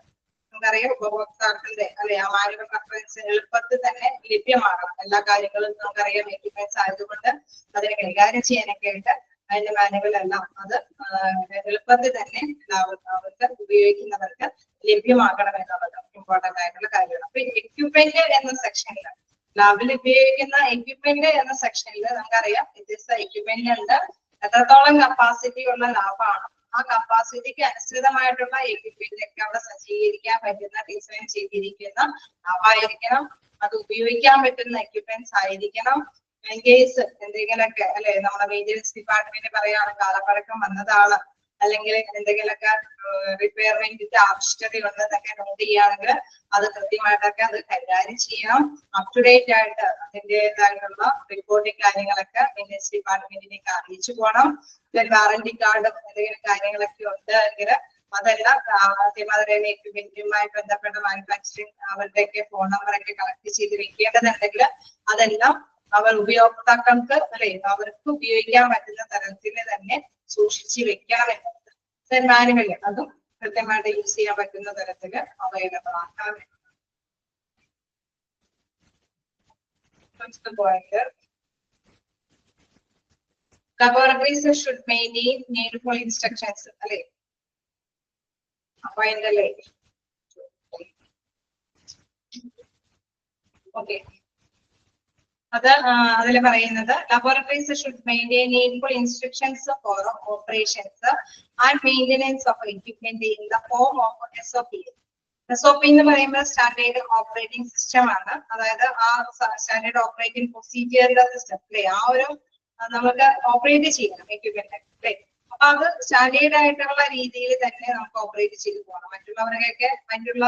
നമുക്കറിയാം ഉപഭോക്താക്കളുടെ അല്ലെ ആ മാനുവൽ റെഫറൻസ് എളുപ്പത്തിൽ തന്നെ ലഭ്യമാകണം. എല്ലാ കാര്യങ്ങളും നമുക്കറിയാം എക്യുപ്മെന്റ്സ് ആയതുകൊണ്ട് അതിനെ കൈകാര്യം ചെയ്യാനൊക്കെ ആയിട്ട് അതിന്റെ മാനുവൽ എല്ലാം അത് എളുപ്പത്തിൽ തന്നെ അവർക്ക് ഉപയോഗിക്കുന്നവർക്ക് ലഭ്യമാകണം എന്നുള്ളത് ഇമ്പോർട്ടന്റ് ആയിട്ടുള്ള കാര്യമാണ്. അപ്പൊ എക്യുപ്മെന്റ് എന്ന സെക്ഷനിൽ ലാബിൽ ഉപയോഗിക്കുന്ന എക്യുപ്മെന്റ് എന്ന സെക്ഷനിൽ നമുക്കറിയാം വ്യത്യസ്ത എക്യുപ്മെന്റ് ഉണ്ട്. എത്രത്തോളം കപ്പാസിറ്റി ഉള്ള ലാബാണ്, ആ കപ്പാസിറ്റിക്ക് അനുസൃതമായിട്ടുള്ള എക്യുപ്മെന്റ് ഒക്കെ അവിടെ സജ്ജീകരിക്കാൻ പറ്റുന്ന ഡിസൈൻ ചെയ്തിരിക്കുന്ന ലാബായിരിക്കണം. അത് ഉപയോഗിക്കാൻ പറ്റുന്ന എക്യുപ്മെന്റ്സ് ആയിരിക്കണം. ഇൻ കേസ് എന്തെങ്കിലുമൊക്കെ അല്ലെ നമ്മുടെ മെയിൻ്റെനൻസ് ഡിപ്പാർട്ട്മെന്റ് പറയാണ് കാലപ്പഴക്കം വന്നതാണ്, അല്ലെങ്കിൽ എന്തെങ്കിലുമൊക്കെ റിപ്പയർമെന്റിന്റെ ആവശ്യകത ഉണ്ടെന്നൊക്കെ നോട്ട് ചെയ്യുകയാണെങ്കിൽ അത് കൃത്യമായിട്ടൊക്കെ അത് കൈകാര്യം ചെയ്യണം. അപ് ടു ഡേറ്റ് ആയിട്ട് അതിൻ്റെതായിട്ടുള്ള റിപ്പോർട്ടിംഗ് കാര്യങ്ങളൊക്കെ മെയിൻ്റെനൻസ് ഡിപ്പാർട്ട്മെന്റിലേക്ക് അറിയിച്ചു പോകണം. വാറന്റി കാർഡും എന്തെങ്കിലും കാര്യങ്ങളൊക്കെ ഉണ്ട് എങ്കിൽ അതെല്ലാം അതേമാതിരി എക്യുപ്മെന്റുമായി ബന്ധപ്പെട്ട മാനുഫാക്ചറിങ് അവരുടെയൊക്കെ ഫോൺ നമ്പറൊക്കെ കളക്ട് ചെയ്ത് വെക്കേണ്ടതുണ്ടെങ്കിൽ അതെല്ലാം അവർ ഉപയോക്താക്കൾക്ക് അല്ലെ അവർക്ക് ഉപയോഗിക്കാൻ പറ്റുന്ന തരത്തിൽ തന്നെ സൂക്ഷിച്ച് വെക്കണം എന്നുള്ളത്. മാനുവൽ അതും കൃത്യമായിട്ട് യൂസ് ചെയ്യാൻ പറ്റുന്ന തരത്തിൽ അവൈലബിൾ ആക്കാൻ. Point laboratories should maintain needful instructions അല്ലെ. അപ്പൊ അതിന്റെ ഓക്കെ അത് അതിൽ പറയുന്നത് laboratories should maintain needful instructions four operations and maintenance of equipment in the form of SOP. SOP എന്ന് പറയുമ്പോൾ സ്റ്റാൻഡേർഡ് ഓപ്പറേറ്റിംഗ് സിസ്റ്റം ആണ്. അതായത് ആ സ്റ്റാൻഡേർഡ് ഓപ്പറേറ്റിംഗ് പ്രൊസീജിയറിന്റെ സിസ്റ്റം അല്ലെ, ആ ഒരു നമുക്ക് ഓപ്പറേറ്റ് ചെയ്യണം എക്യുപ്മെന്റ് അല്ലെ. അപ്പൊ അത് സ്റ്റാൻഡേർഡ് ആയിട്ടുള്ള രീതിയിൽ തന്നെ നമുക്ക് ഓപ്പറേറ്റ് ചെയ്ത് പോകണം. മറ്റുള്ളവരൊക്കെ മറ്റുള്ള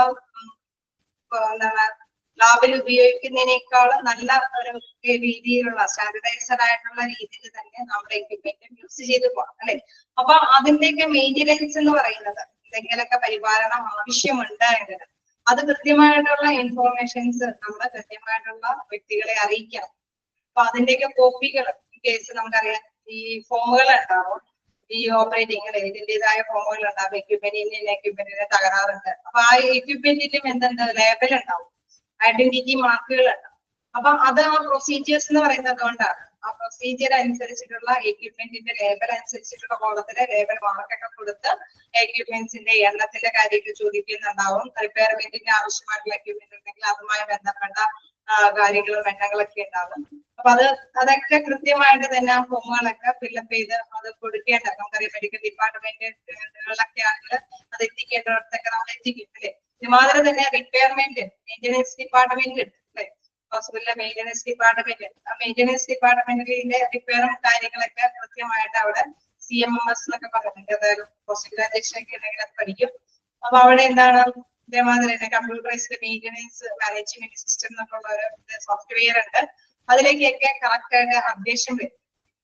എന്താണ് ലാബിൽ ഉപയോഗിക്കുന്നതിനേക്കാൾ നല്ല ഒരു രീതിയിലുള്ള സ്റ്റാൻഡർഡൈസ്ഡ് ആയിട്ടുള്ള രീതിയിൽ തന്നെ നമ്മുടെ എക്യുപ്മെന്റ് യൂസ് ചെയ്ത് പോകണം അല്ലെ. അപ്പൊ അതിന്റെയൊക്കെ മെയിൻ്റെനൻസ് എന്ന് പറയുന്നത് എന്തെങ്കിലുമൊക്കെ പരിപാലനം ആവശ്യമുണ്ട് എങ്കിൽ അത് കൃത്യമായിട്ടുള്ള ഇൻഫോർമേഷൻസ് നമ്മൾ കൃത്യമായിട്ടുള്ള വ്യക്തികളെ അറിയിക്കണം. അപ്പൊ അതിന്റെയൊക്കെ കോപ്പികൾ കേസ് നമുക്കറിയാം ഈ ഫോമുകൾ ഉണ്ടാവും, ഈ ഓപ്പറേറ്റിംഗ് ഇതിൻ്റെതായ ഫോമുകൾ ഉണ്ടാവും. എക്യുപ്മെന്റിന് തകരാറുണ്ട്, അപ്പൊ ആ എക്യുപ്മെന്റിലും എന്തുണ്ട് ലേബൽ ഉണ്ടാവും, ഐഡന്റിറ്റി മാർക്കുകൾ ഉണ്ടാവും. അപ്പൊ അത് ആ പ്രൊസീജിയേഴ്സ് എന്ന് പറയുന്നത് കൊണ്ടാണ് ആ പ്രൊസീജിയർ അനുസരിച്ചിട്ടുള്ള എക്യുപ്മെന്റിന്റെ ലേബൽ അനുസരിച്ചിട്ടുള്ള കോളത്തിലെ ലേബൽ മാർക്കൊക്കെ കൊടുത്ത് എക്യുപ്മെന്റ്സിന്റെ എണ്ണത്തിന്റെ കാര്യമൊക്കെ ചോദിക്കുന്നുണ്ടാവും. റിപ്പയർമെന്റിന് ആവശ്യമായിട്ടുള്ള എക്യുപ്മെന്റ് ഉണ്ടെങ്കിൽ അതുമായി ബന്ധപ്പെട്ട കാര്യങ്ങളും എണ്ണങ്ങളൊക്കെ ഉണ്ടാവും. അപ്പൊ അതൊക്കെ കൃത്യമായിട്ട് തന്നെ ആ ഫോമുകളൊക്കെ ഫില്ലപ്പ് ചെയ്ത് അത് കൊടുക്കേണ്ട. നമുക്കറിയാം മെഡിക്കൽ ഡിപ്പാർട്ട്മെന്റുകളിലൊക്കെ ആണെങ്കിൽ അത് എത്തിക്കേണ്ടതൊക്കെ നമ്മൾ എത്തിക്കും അല്ലെ. ഇതുമാതിരി തന്നെ റിപ്പയർമെന്റ് മെയിൻ്റെനൻസ് ഡിപ്പാർട്ട്മെന്റ് അല്ലെ, ഹോസ്പിറ്റലിലെ മെയിൻ്റെനൻസ് ഡിപ്പാർട്ട്മെന്റ്, ആ മെയിൻ്റെനൻസ് ഡിപ്പാർട്ട്മെന്റിന്റെ റിപ്പയറും കാര്യങ്ങളൊക്കെ കൃത്യമായിട്ട് അവിടെ CMMS എന്നൊക്കെ പറയുന്നുണ്ട്. അതായത് പോസ്റ്റ് ഗ്രാജുവേഷൻ ഒക്കെ ഉണ്ടെങ്കിൽ അത് പഠിക്കും. അപ്പൊ അവിടെ എന്താണ് ഇതേമാതിരി തന്നെ കമ്പ്യൂട്ടറൈസ്ഡ് മെയിൻ്റെനൻസ് മാനേജ്മെന്റ് സിസ്റ്റം എന്നുള്ള ഒരു സോഫ്റ്റ്വെയർ ഉണ്ട്. അതിലേക്കൊക്കെ കറക്റ്റ് ആയിട്ട് അപ്ഡേഷൻ വരും.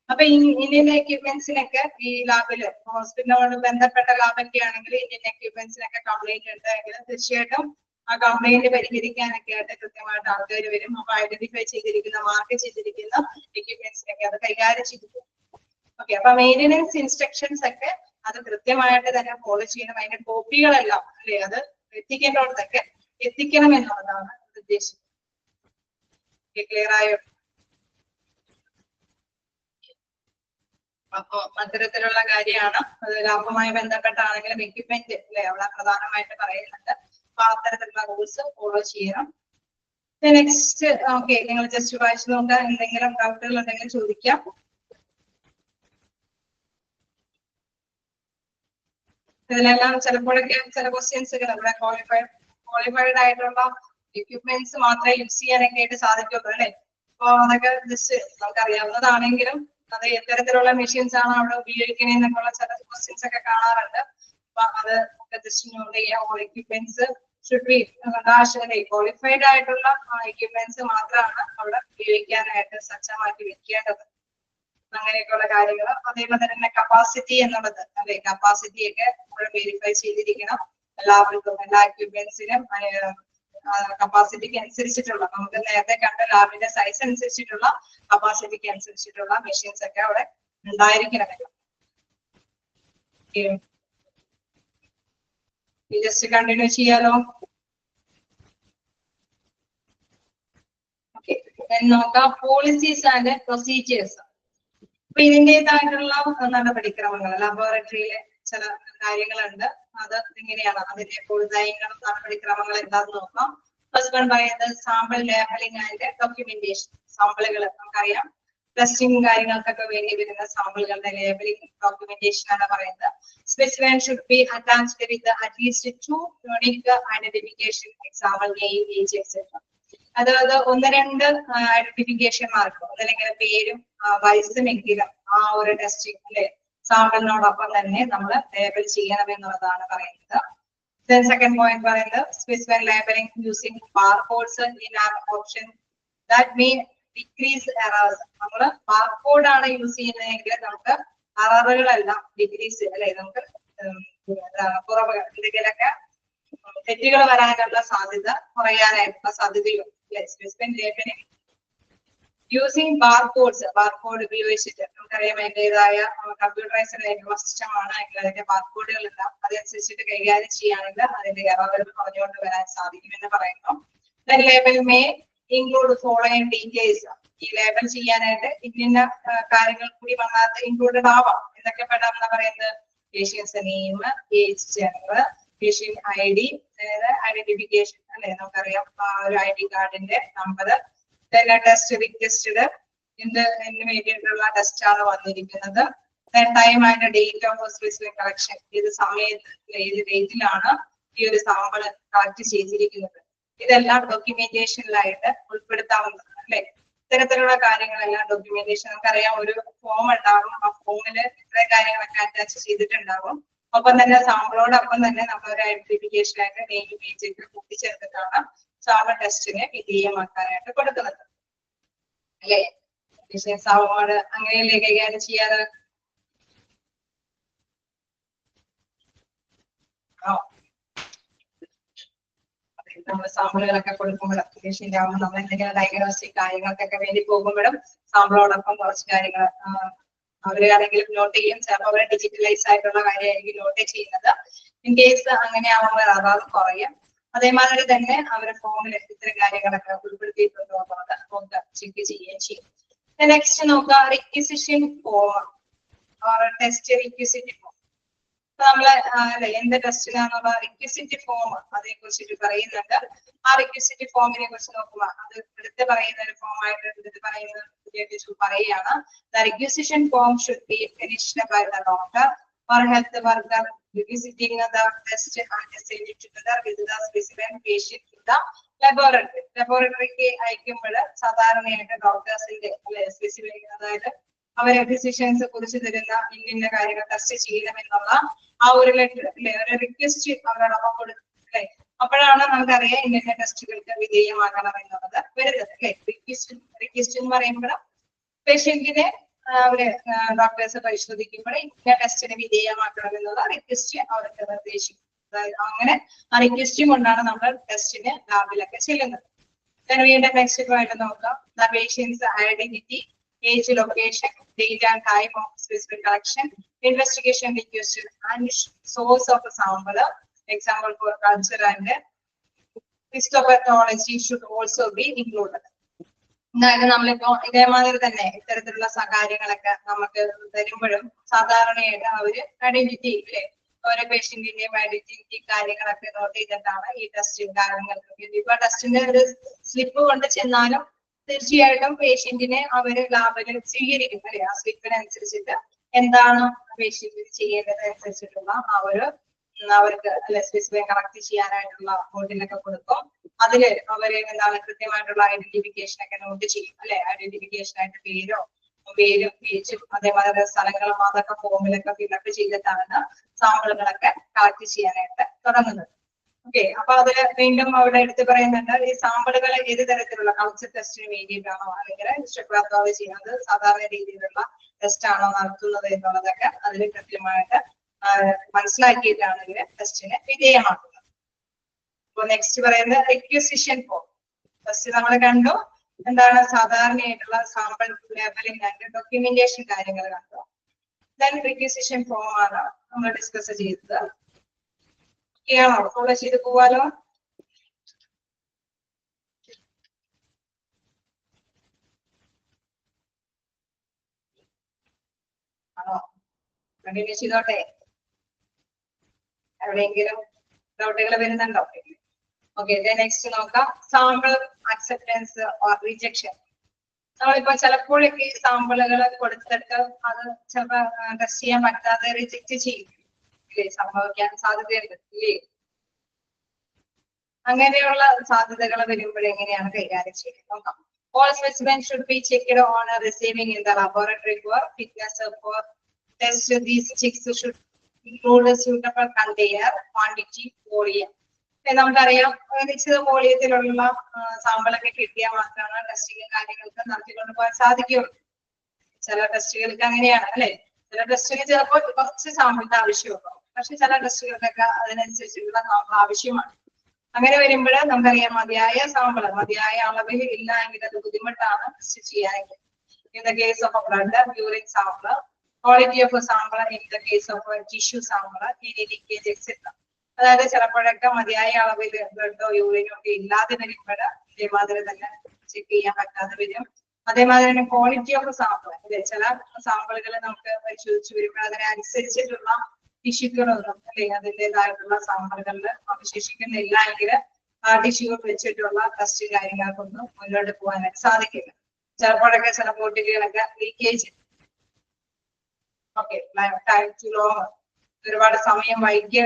അപ്പൊ ഇന്ത്യൻ എക്യുപ്മെന്റ്സിനൊക്കെ ഈ ലാബില് ഹോസ്പിറ്റലിനോട് ബന്ധപ്പെട്ട ലാബൊക്കെ ആണെങ്കിൽ ഇന്ത്യൻ എക്യുപ്മെന്റ്സിനൊക്കെ കംപ്ലൈന്റ് ഉണ്ടെങ്കിൽ തീർച്ചയായിട്ടും ആ കംപ്ലൈന്റ് പരിഹരിക്കാനൊക്കെ ആയിട്ട് കൃത്യമായിട്ട് ആൾക്കാർ വരും. അപ്പൊ ഐഡന്റിഫൈ ചെയ്തിരിക്കുന്ന മാർക്ക് ചെയ്തിരിക്കുന്ന എക്യുപ്മെന്റ്സിനൊക്കെ അത് കൈകാര്യം ചെയ്തിരിക്കും. ഓക്കെ, അപ്പൊ മെയിൻ്റെനൻസ് ഇൻസ്ട്രക്ഷൻസ് ഒക്കെ അത് കൃത്യമായിട്ട് തന്നെ ഫോളോ ചെയ്യണം. അതിന്റെ കോപ്പികളെല്ലാം അല്ലെ അത് എത്തിക്കേണ്ടതൊക്കെ എത്തിക്കണം എന്നുള്ളതാണ് ഉദ്ദേശിക്കുന്നത്. ക്ലിയർ ആയോ? അപ്പൊ അത്തരത്തിലുള്ള കാര്യമാണ്. അത് ലാഭവുമായി ബന്ധപ്പെട്ടാണെങ്കിലും എക്യുപ്മെന്റ് അല്ലെ അവിടെ പ്രധാനമായിട്ട് പറയുന്നുണ്ട്. അപ്പൊ അത്തരത്തിലുള്ള റൂൾസ് ഫോളോ ചെയ്യണം. നെക്സ്റ്റ് ഓക്കെ, നിങ്ങൾ ജസ്റ്റ് വായിച്ചു നോക്കുക. എന്തെങ്കിലും ഡൗട്ടുകൾ ഉണ്ടെങ്കിൽ ചോദിക്കാം. ഇതിലെല്ലാം ചിലപ്പോഴൊക്കെ ചില ക്വസ്റ്റ്യൻസ് നമ്മുടെ ക്വാളിഫൈഡ് ആയിട്ടുള്ള എക്യുപ്മെന്റ്സ് മാത്രമേ യൂസ് ചെയ്യാനൊക്കെ ആയിട്ട് സാധിക്കുള്ളൂ അല്ലെ. അപ്പൊ അതൊക്കെ ജസ്റ്റ് നമുക്ക് അറിയാവുന്നതാണെങ്കിലും അത് എത്തരത്തിലുള്ള മെഷീൻസ് ആണ് അവിടെ ഉപയോഗിക്കുന്നതെന്നൊക്കെയുള്ള ചില ക്വസ്റ്റ്യൻസ് ഒക്കെ കാണാറുണ്ട്. അപ്പൊ അത് ജസ്റ്റ് നോട്ട് ചെയ്യാം. All equipments should be qualified ആയിട്ടുള്ള എക്യുപ്മെന്റ്സ് മാത്രമാണ് അവിടെ ഉപയോഗിക്കാനായിട്ട് സജ്ജമാക്കി വെക്കേണ്ടത്. അങ്ങനെയൊക്കെയുള്ള കാര്യങ്ങൾ. അതേപോലെ തന്നെ കപ്പാസിറ്റി എന്നുള്ളത് അല്ലെ, കപ്പാസിറ്റി ഒക്കെ നമ്മൾ വെരിഫൈ ചെയ്തിരിക്കണം. എല്ലാവർക്കും എല്ലാ എക്യുപ്മെന്റ്സിനും കപ്പാസിറ്റിക്ക് അനുസരിച്ചിട്ടുള്ള നമുക്ക് നേരത്തെ കണ്ട ലാബിന്റെ സൈസ് അനുസരിച്ചിട്ടുള്ള കപ്പാസിറ്റിക്ക് അനുസരിച്ചിട്ടുള്ള മെഷീൻസ് ഒക്കെ അവിടെ ഉണ്ടായിരിക്കണമല്ലോ. ജസ്റ്റ് കണ്ടിന്യൂ ചെയ്യാലോ. ഓക്കെ, നോക്കാം പോളിസീസ് ആൻഡ് പ്രൊസീജിയേഴ്സ്. അപ്പൊ ഇതിൻ്റെതായിട്ടുള്ള നടപടിക്രമങ്ങൾ ലബോറട്ടറിയിലെ ചില കാര്യങ്ങളുണ്ട്. അത് എങ്ങനെയാണ് അതിന്റെ പൊതുനയങ്ങളും നടപടിക്രമങ്ങളും എന്താണെന്ന് നോക്കാം. ഫസ്റ്റ് വൺ പറയുന്നത് സാമ്പിൾ ലേബലിംഗ് ആൻഡ് ഡോക്യുമെന്റേഷൻ. സാമ്പിളുകൾ നമുക്കറിയാം ടെസ്റ്റിംഗ് കാര്യങ്ങൾക്കൊക്കെ വേണ്ടി വരുന്ന സാമ്പിളുകളുടെ ലേബലിംഗ് ഡോക്യുമെന്റേഷൻ ആണ് പറയുന്നത്. Specimen should be attached with at least 2 unique identification, example name, age, etc. അതായത് 1-2 ഐഡന്റിഫിക്കേഷൻ മാർക്ക് അതല്ലെങ്കിൽ പേരും വയസ്സുമെങ്കിലും ആ ഒരു ടെസ്റ്റിംഗ് അല്ലെ സാമ്പിളിനോടൊപ്പം തന്നെ നമ്മൾ ലേബൽ ചെയ്യണം എന്നുള്ളതാണ് പറയുന്നത്. Then second point പറയുന്നത് specimen labeling using barcodes in our option that may decrease errors. നമ്മൾ ബാർകോഡ് ആണ് യൂസ് ചെയ്യുന്നതെങ്കിൽ നമുക്ക് അററുകളെല്ലാം ഡിഗ്രീസ് അല്ലെ നമുക്ക് കുറവ് എന്തെങ്കിലൊക്കെ തെറ്റുകൾ വരാനുള്ള സാധ്യത കുറയാനായിട്ടുള്ള സാധ്യതയുണ്ട്. Specimen labelling using barcodes barcode ഉപയോഗിച്ചിട്ട് നമുക്കറിയാം അതിൻ്റെതായ കമ്പ്യൂട്ടറൈസ്ഡ് ആയിട്ടുള്ള സിസ്റ്റം ആണ് എങ്കിൽ അതിന്റെ ബാർകോഡുകൾ ഉണ്ടാവും അതനുസരിച്ചിട്ട് കൈകാര്യം ചെയ്യുകയാണെങ്കിൽ അതിന്റെ എററുകൾ കുറഞ്ഞുകൊണ്ട് വരാൻ സാധിക്കുമെന്ന് പറയുന്നു. Then label may include following details. ഈ ലേബൽ ചെയ്യാനായിട്ട് ഇന്ന കാര്യങ്ങൾ കൂടി വന്നാത്ത ഇൻക്ലൂഡഡ് ആവാം. എന്തൊക്കെ പെടാമെന്ന് പറയുന്നത് patients name, age, gender, patient ID, അതായത് ഐഡന്റിഫിക്കേഷൻ അല്ലെ നമുക്കറിയാം ആ ഒരു ID കാർഡിന്റെ നമ്പർ, ടെസ്റ്റ് റിക്വസ്റ്റഡ് എന്തിനു വേണ്ടിയിട്ടുള്ള ടെസ്റ്റ് ആണ് വന്നിരിക്കുന്നത്, time and date of specific collection ഏത് സമയത്ത് ഏത് ഡേറ്റിലാണ് ഈ ഒരു സാമ്പിൾ കളക്ട് ചെയ്തിരിക്കുന്നത്. ഇതെല്ലാം ഡോക്യുമെന്റേഷനിലായിട്ട് ഉൾപ്പെടുത്താവുന്നതാണ് അല്ലെ. ഇത്തരത്തിലുള്ള കാര്യങ്ങളെല്ലാം ഡോക്യുമെന്റേഷൻ നമുക്കറിയാം ഒരു ഫോം ഉണ്ടാകും ആ ഫോമിൽ ഇത്രയും കാര്യങ്ങളൊക്കെ അറ്റാച്ച് ചെയ്തിട്ടുണ്ടാകും. ഒപ്പം തന്നെ സാമ്പിളോടൊപ്പം തന്നെ നമ്മൾ ഒരു ഐഡന്റിഫിക്കേഷൻ ആയിട്ട് നെയിം പേജ് കൂട്ടിച്ചേർത്തിട്ടാണ് സാമ്പിൾ ടെസ്റ്റിനെ വിധേയമാക്കാനായിട്ട് കൊടുക്കുന്നത് അല്ലെ. സാമ്പിളോട് അങ്ങനെയല്ലേ കൈകാര്യം ചെയ്യാറ്. നമ്മൾ സാമ്പിളുകളൊക്കെ കൊടുക്കുമ്പോഴും പേഷ്യന്റ് ആകുമ്പോൾ നമ്മൾ എന്തെങ്കിലും ഡയഗ്നോസ്റ്റിക് കാര്യങ്ങൾക്കൊക്കെ വേണ്ടി പോകുമ്പോഴും സാമ്പിളോടൊപ്പം കുറച്ച് കാര്യങ്ങൾ അവരാണെങ്കിലും നോട്ട് ചെയ്യും. ചിലപ്പോൾ അവർ ഡിജിറ്റലൈസ് ആയിട്ടുള്ള കാര്യമായിരിക്കും നോട്ട് ചെയ്യുന്നത്. ഇൻ കേസ് അങ്ങനെ ആവുമ്പോൾ അതാത് കുറയും. അതേമാതിരി തന്നെ അവരെ ഫോമിൽ ഇത്തരം കാര്യങ്ങളൊക്കെ ഉൾപ്പെടുത്തിയിട്ടുണ്ടോ എന്നുള്ളത് നമുക്ക് ചെക്ക് ചെയ്യുകയും ചെയ്യും. നെക്സ്റ്റ് നോക്കുക റിക്വിസിഷൻ ഫോം ടെസ്റ്റ് റിക്വിസിറ്റ് ഫോം. നമ്മള് അല്ലെ എന്ത് ടെസ്റ്റിനാന്നുള്ള റിക്വിസിറ്റ് ഫോം അതേ കുറിച്ചിട്ട് പറയുന്നുണ്ട്. ആ റിക്വിസിറ്റ് ഫോമിനെ കുറിച്ച് നോക്കുക അത് എടുത്ത് പറയുന്ന ഒരു ഫോം ആയിട്ട് എടുത്ത് പറയുന്നത് പറയുകയാണ്. The requisition form should be finished by the doctor or health worker visiting the test and send it together with the specimen patient to the laboratory. ലബോറട്ടറിക്ക് അയക്കുമ്പോൾ സാധാരണയായിട്ട് ഡോക്ടേഴ്സിന്റെ അല്ലെ സ്പെസിഫിക് അതായത് അവരെ ഫിസിഷ്യൻസ് കുറിച്ച് തരുന്ന ഇന്ന കാര്യങ്ങൾ ടെസ്റ്റ് ചെയ്യണമെന്നുള്ള ആ ഒരു ലെറ്റർ അല്ലെ ഒരു റിക്വസ്റ്റ് അവരോടൊപ്പം കൊടുക്കും അല്ലെ. അപ്പോഴാണ് നമുക്കറിയാം ഇന്ന ടെസ്റ്റുകൾക്ക് വിധേയമാകണം എന്നുള്ളത് വരുന്നത് അല്ലെ. റിക്വസ്റ്റ് എന്ന് പറയുമ്പോൾ പേഷ്യന്റിനെ അവര് ഡോക്ടേഴ്സ് പരിശോധിക്കുമ്പോൾ ഇന്ന ടെസ്റ്റിന് വിധേയമാക്കണം എന്നുള്ള റിക്വസ്റ്റ് അവർക്ക് നിർദ്ദേശിക്കും. അതായത് അങ്ങനെ ആ റിക്വസ്റ്റും കൊണ്ടാണ് നമ്മൾ ടെസ്റ്റിന് ലാബിലൊക്കെ ചെല്ലുന്നത്. വീണ്ടും നെക്സ്റ്റ് ആയിട്ട് നോക്കാം. The patients identity, age, location, date and time of specific collection, investigation request and source of a sample. Example for culture and histopathology should also be included. അതായത് നമ്മളിപ്പോ ഇതേമാതിരി തന്നെ ഇത്തരത്തിലുള്ള കാര്യങ്ങളൊക്കെ നമുക്ക് തരുമ്പോഴും സാധാരണയായിട്ട് അവര് ഐഡന്റിറ്റി ഇല്ലേ ഓരോ പേഷ്യന്റിന്റെയും ഐഡന്റിറ്റി കാര്യങ്ങളൊക്കെ നോട്ട് ചെയ്തിട്ടാണ് ഈ ടെസ്റ്റിംഗ് കാര്യങ്ങൾക്ക്. ഇപ്പൊ ടെസ്റ്റിന്റെ ഒരു സ്ലിപ്പ് കൊണ്ട് ചെന്നാലും തീർച്ചയായിട്ടും പേഷ്യന്റിനെ അവര് ലാബിൽ സ്വീകരിക്കും അല്ലെ. ആ സ്ലിപ്പിനനുസരിച്ചിട്ട് എന്താണ് പേഷ്യന്റിന് ചെയ്യേണ്ടത് അനുസരിച്ചിട്ടുള്ള ആ ഒരു അവർക്ക് അല്ലെ സ്പെസിഫിക് കളക്ട് ചെയ്യാനായിട്ടുള്ള ബോർഡിലൊക്കെ കൊടുക്കും. അതില് അവര് എന്താണ് കൃത്യമായിട്ടുള്ള ഐഡന്റിഫിക്കേഷൻ ഒക്കെ നോട്ട് ചെയ്യും അല്ലെ. ഐഡന്റിഫിക്കേഷൻ ആയിട്ട് പേരും പേജും അതേമാതിരി സ്ഥലങ്ങളും അതൊക്കെ ഫോമിലൊക്കെ ഫില്ലപ്പ് ചെയ്തിട്ടാണ് സാമ്പിളുകളൊക്കെ കളക്ട് ചെയ്യാനായിട്ട് തുടങ്ങുന്നത്. ഓക്കെ, അപ്പൊ അതില് വീണ്ടും അവിടെ എടുത്ത് പറയുന്നുണ്ട് ഈ സാമ്പിളുകൾ ഏത് തരത്തിലുള്ള കൾച്ചർ ടെസ്റ്റിന് വേണ്ടിയിട്ടാണോ അല്ലെങ്കിൽ ഹിസ്റ്റോപാത്തോളജി അത് സാധാരണ രീതിയിലുള്ള ടെസ്റ്റ് ആണോ നടത്തുന്നത് എന്നുള്ളതൊക്കെ അതിൽ കൃത്യമായിട്ട് മനസ്സിലാക്കിയിട്ടാണ് ഇവര് ടെസ്റ്റിന് വിധേയമാക്കുന്നത്. അപ്പൊ നെക്സ്റ്റ് പറയുന്നത് റിക്വസിഷൻ ഫോം. ഫസ്റ്റ് നമ്മൾ കണ്ടു എന്താണ് സാധാരണയായിട്ടുള്ള സാമ്പിൾ ലേബലിംഗ് ആൻഡ് ഡോക്യുമെന്റേഷൻ കാര്യങ്ങൾ കണ്ടു. ദെൻ റിക്വസിഷൻ ഫോം ആണ് നമ്മൾ ഡിസ്കസ് ചെയ്തത്. ാണോ ഫോളോ ചെയ്ത് പോവാലോ. ആണോ കണ്ടിന്യൂ ചെയ്തോട്ടെ. എവിടെയെങ്കിലും ഡൗട്ടുകൾ വരുന്നുണ്ടോ? ഓക്കെ, നെക്സ്റ്റ് നോക്കാം. Sample acceptance or rejection. നമ്മളിപ്പോ ചിലപ്പോഴൊക്കെ സാമ്പിളുകൾ കൊടുത്തിട്ട് അത് ചിലപ്പോ ടെസ്റ്റ് ചെയ്യാൻ പറ്റാതെ റിജക്ട് ചെയ്യും, ഇല്ലേ? സംഭവിക്കാൻ സാധ്യതയുണ്ട്, ഇല്ലേ? അങ്ങനെയുള്ള സാധ്യതകൾ വരുമ്പോഴെങ്ങനെയാണ് കൈകാര്യം ചെയ്യുന്നത് നോക്കാം. All specimens should be checked on receiving in the laboratory for fitness for test. These checks should include a suitable container, quantity, volume. നമുക്കറിയാം നിശ്ചിത വോളിയത്തിലുള്ള സാമ്പിളൊക്കെ കിട്ടിയാൽ മാത്രമാണ് ടെസ്റ്റിംഗ് കാര്യങ്ങൾക്ക് നടത്തിക്കൊണ്ട് പോകാൻ സാധിക്കുള്ളൂ. ചില ടെസ്റ്റുകൾക്ക് അങ്ങനെയാണ്, അല്ലെ? ചില ടെസ്റ്റുകൾ ചിലപ്പോൾ കുറച്ച് സാമ്പിളിന്റെ ആവശ്യമുള്ളൂ, പക്ഷെ ചില ടെസ്റ്റുകൾക്കൊക്കെ അതിനനുസരിച്ചുള്ള ആവശ്യമാണ്. അങ്ങനെ വരുമ്പോൾ നമുക്കറിയാം മതിയായ സാമ്പിൾ മതിയായ അളവിൽ ഇല്ല എങ്കിൽ അത് ബുദ്ധിമുട്ടാണ് ടെസ്റ്റ് ചെയ്യാനെങ്കിൽ. In the case of blood, urine sample, quality of sample in the case of tissue sample, leakage etcetera. അതായത് ചിലപ്പോഴൊക്കെ മതിയായ അളവിൽ ബ്ലഡോ യൂറിനോ ഒക്കെ ഇല്ലാതെ വരുമ്പോൾ ഇതേമാതിരി തന്നെ ചെക്ക് ചെയ്യാൻ പറ്റാതെ വരും. അതേമാതിരി തന്നെ ക്വാളിറ്റി ഓഫ് സാമ്പിൾ, അല്ലെ? ചില സാമ്പിളുകൾ നമുക്ക് പരിശോധിച്ച് വരുമ്പോൾ അതിനനുസരിച്ചിട്ടുള്ള ടിഷ്യൂകളൊന്നും, അല്ലെ, അതിൻ്റെതായിട്ടുള്ള സാമ്പിളുകളിൽ അവശേഷിക്കുന്നില്ല എങ്കിൽ ആ ടിഷ്യൂകൾ വെച്ചിട്ടുള്ള ടെസ്റ്റ് കാര്യങ്ങൾക്കൊന്നും മുന്നോട്ട് പോകാനായിട്ട് സാധിക്കില്ല. ചിലപ്പോഴൊക്കെ ചില ബോട്ടിലുകളൊക്കെ leakage, okay, time too long, ഒരുപാട് സമയം വൈകിയ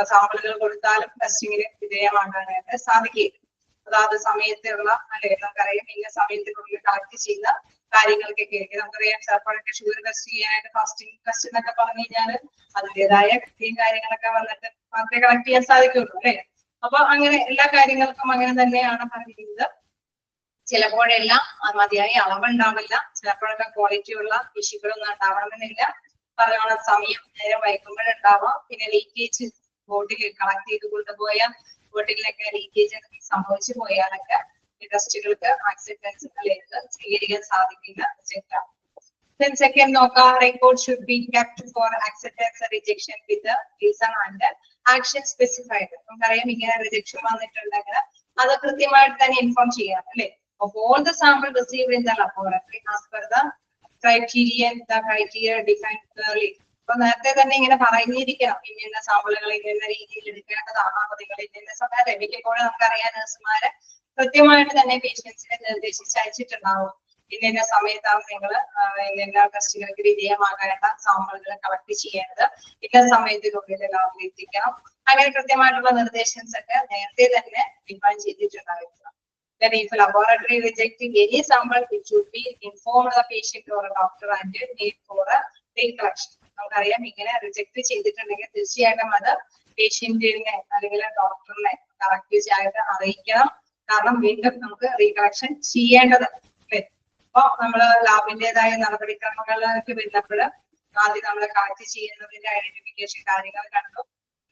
സാമ്പിളുകൾ കൊടുത്താലും ടെസ്റ്റിങ്ങിന് വിധേയമാകാനായിട്ട് സാധിക്കില്ല. അതാത് സമയത്തുള്ള, അല്ലെ, നമുക്കറിയാം ഇന്ന സമയത്തിനുള്ളിൽ കളക്ട് ചെയ്യുന്ന കാര്യങ്ങൾക്കൊക്കെ നമുക്കറിയാം ചിലപ്പോഴൊക്കെ ഷുഗർ ടെസ്റ്റ് ചെയ്യാനായിട്ട് ഫാസ്റ്റിംഗ് ടെസ്റ്റ് എന്നൊക്കെ പറഞ്ഞു കഴിഞ്ഞാൽ അതിൻ്റെതായ കൃത്യം കാര്യങ്ങളൊക്കെ വന്നിട്ട് മാത്രമേ കളക്ട് ചെയ്യാൻ സാധിക്കുള്ളൂ, അല്ലെ? അപ്പൊ അങ്ങനെ എല്ലാ കാര്യങ്ങൾക്കും അങ്ങനെ തന്നെയാണ് പറഞ്ഞിരിക്കുന്നത്. ചിലപ്പോഴെല്ലാം മതിയായ അളവുണ്ടാവില്ല, ചിലപ്പോഴൊക്കെ ക്വാളിറ്റി ഉള്ള ടിഷ്യൂകളൊന്നും ഉണ്ടാവണമെന്നില്ല. പറഞ്ഞ സമയം നേരം വൈകുമ്പോഴുണ്ടാവാം. പിന്നെ ലീക്കേജ് ബോട്ടിൽ കളക്ട് ചെയ്ത് കൊണ്ടുപോയ ബോട്ടിലൊക്കെ ലീക്കേജ് സംഭവിച്ചു പോയാലൊക്കെ ഈ ടെസ്റ്റുകൾക്ക് ആക്സെപ്റ്റൻസ് അല്ലെങ്കിൽ സ്വീകരിക്കാൻ സാധിക്കില്ല, ചെക്കാം. Then second നോക്കാം, record should be kept for acceptance or rejection with the reason and action specified. നമുക്കറിയാം ഇങ്ങനെ റിജക്ഷൻ വന്നിട്ടുണ്ടെങ്കിൽ അത് കൃത്യമായിട്ട് തന്നെ ഇൻഫോം ചെയ്യാം, അല്ലെ? Of all the sample received in the laboratory as per the criteria defined clearly. അപ്പൊ നേരത്തെ തന്നെ ഇങ്ങനെ പറഞ്ഞിരിക്കണം, ഇന്ന സാമ്പിളുകൾ ഇന്ന രീതിയിൽ എടുക്കേണ്ടതാണ്, പ്രതികൾ ഇന്ന സമയം ലഭിക്കുമ്പോൾ നമുക്കറിയാം നഴ്സുമാര് കൃത്യമായിട്ട് തന്നെ പേഷ്യൻസിനെ നിർദ്ദേശിച്ച് അയച്ചിട്ടുണ്ടാവും. ഇന്ന സമയത്താണ് നിങ്ങൾ ഇന്ന ടെസ്റ്റുകൾക്ക് വിധേയമാകേണ്ട സാമ്പിളുകൾ കളക്ട് ചെയ്യേണ്ടത്, ഇന്ന സമയത്തിനുള്ളിൽ ലാബിൽ എത്തിക്കണം. അങ്ങനെ കൃത്യമായിട്ടുള്ള നിർദ്ദേശൻസ് ഒക്കെ നേരത്തെ തന്നെ ഡിഫൈൻ ചെയ്തിട്ടുണ്ടായിരുന്നു. Then if laboratory rejecting any sample, it should be informed the patient or a doctor and need for a recollection. നമുക്കറിയാം ഇങ്ങനെ റിജക്ട് ചെയ്തിട്ടുണ്ടെങ്കിൽ തീർച്ചയായിട്ടും അത് പേഷ്യന്റിനെ അല്ലെങ്കിൽ ഡോക്ടറിനെ കറക്റ്റ് ആയിട്ട് അറിയിക്കണം. കാരണം വീണ്ടും നമുക്ക് റീകളക്ഷൻ ചെയ്യേണ്ടത്, അല്ലെ? അപ്പൊ നമ്മള് ലാബിന്റേതായ നടപടിക്രമങ്ങളിലേക്ക് വരുന്നപ്പോൾ ആദ്യം നമ്മൾ കളക്ട് ചെയ്യുന്നതിന്റെ ഐഡന്റിഫിക്കേഷൻ കാര്യങ്ങൾ കണ്ടു.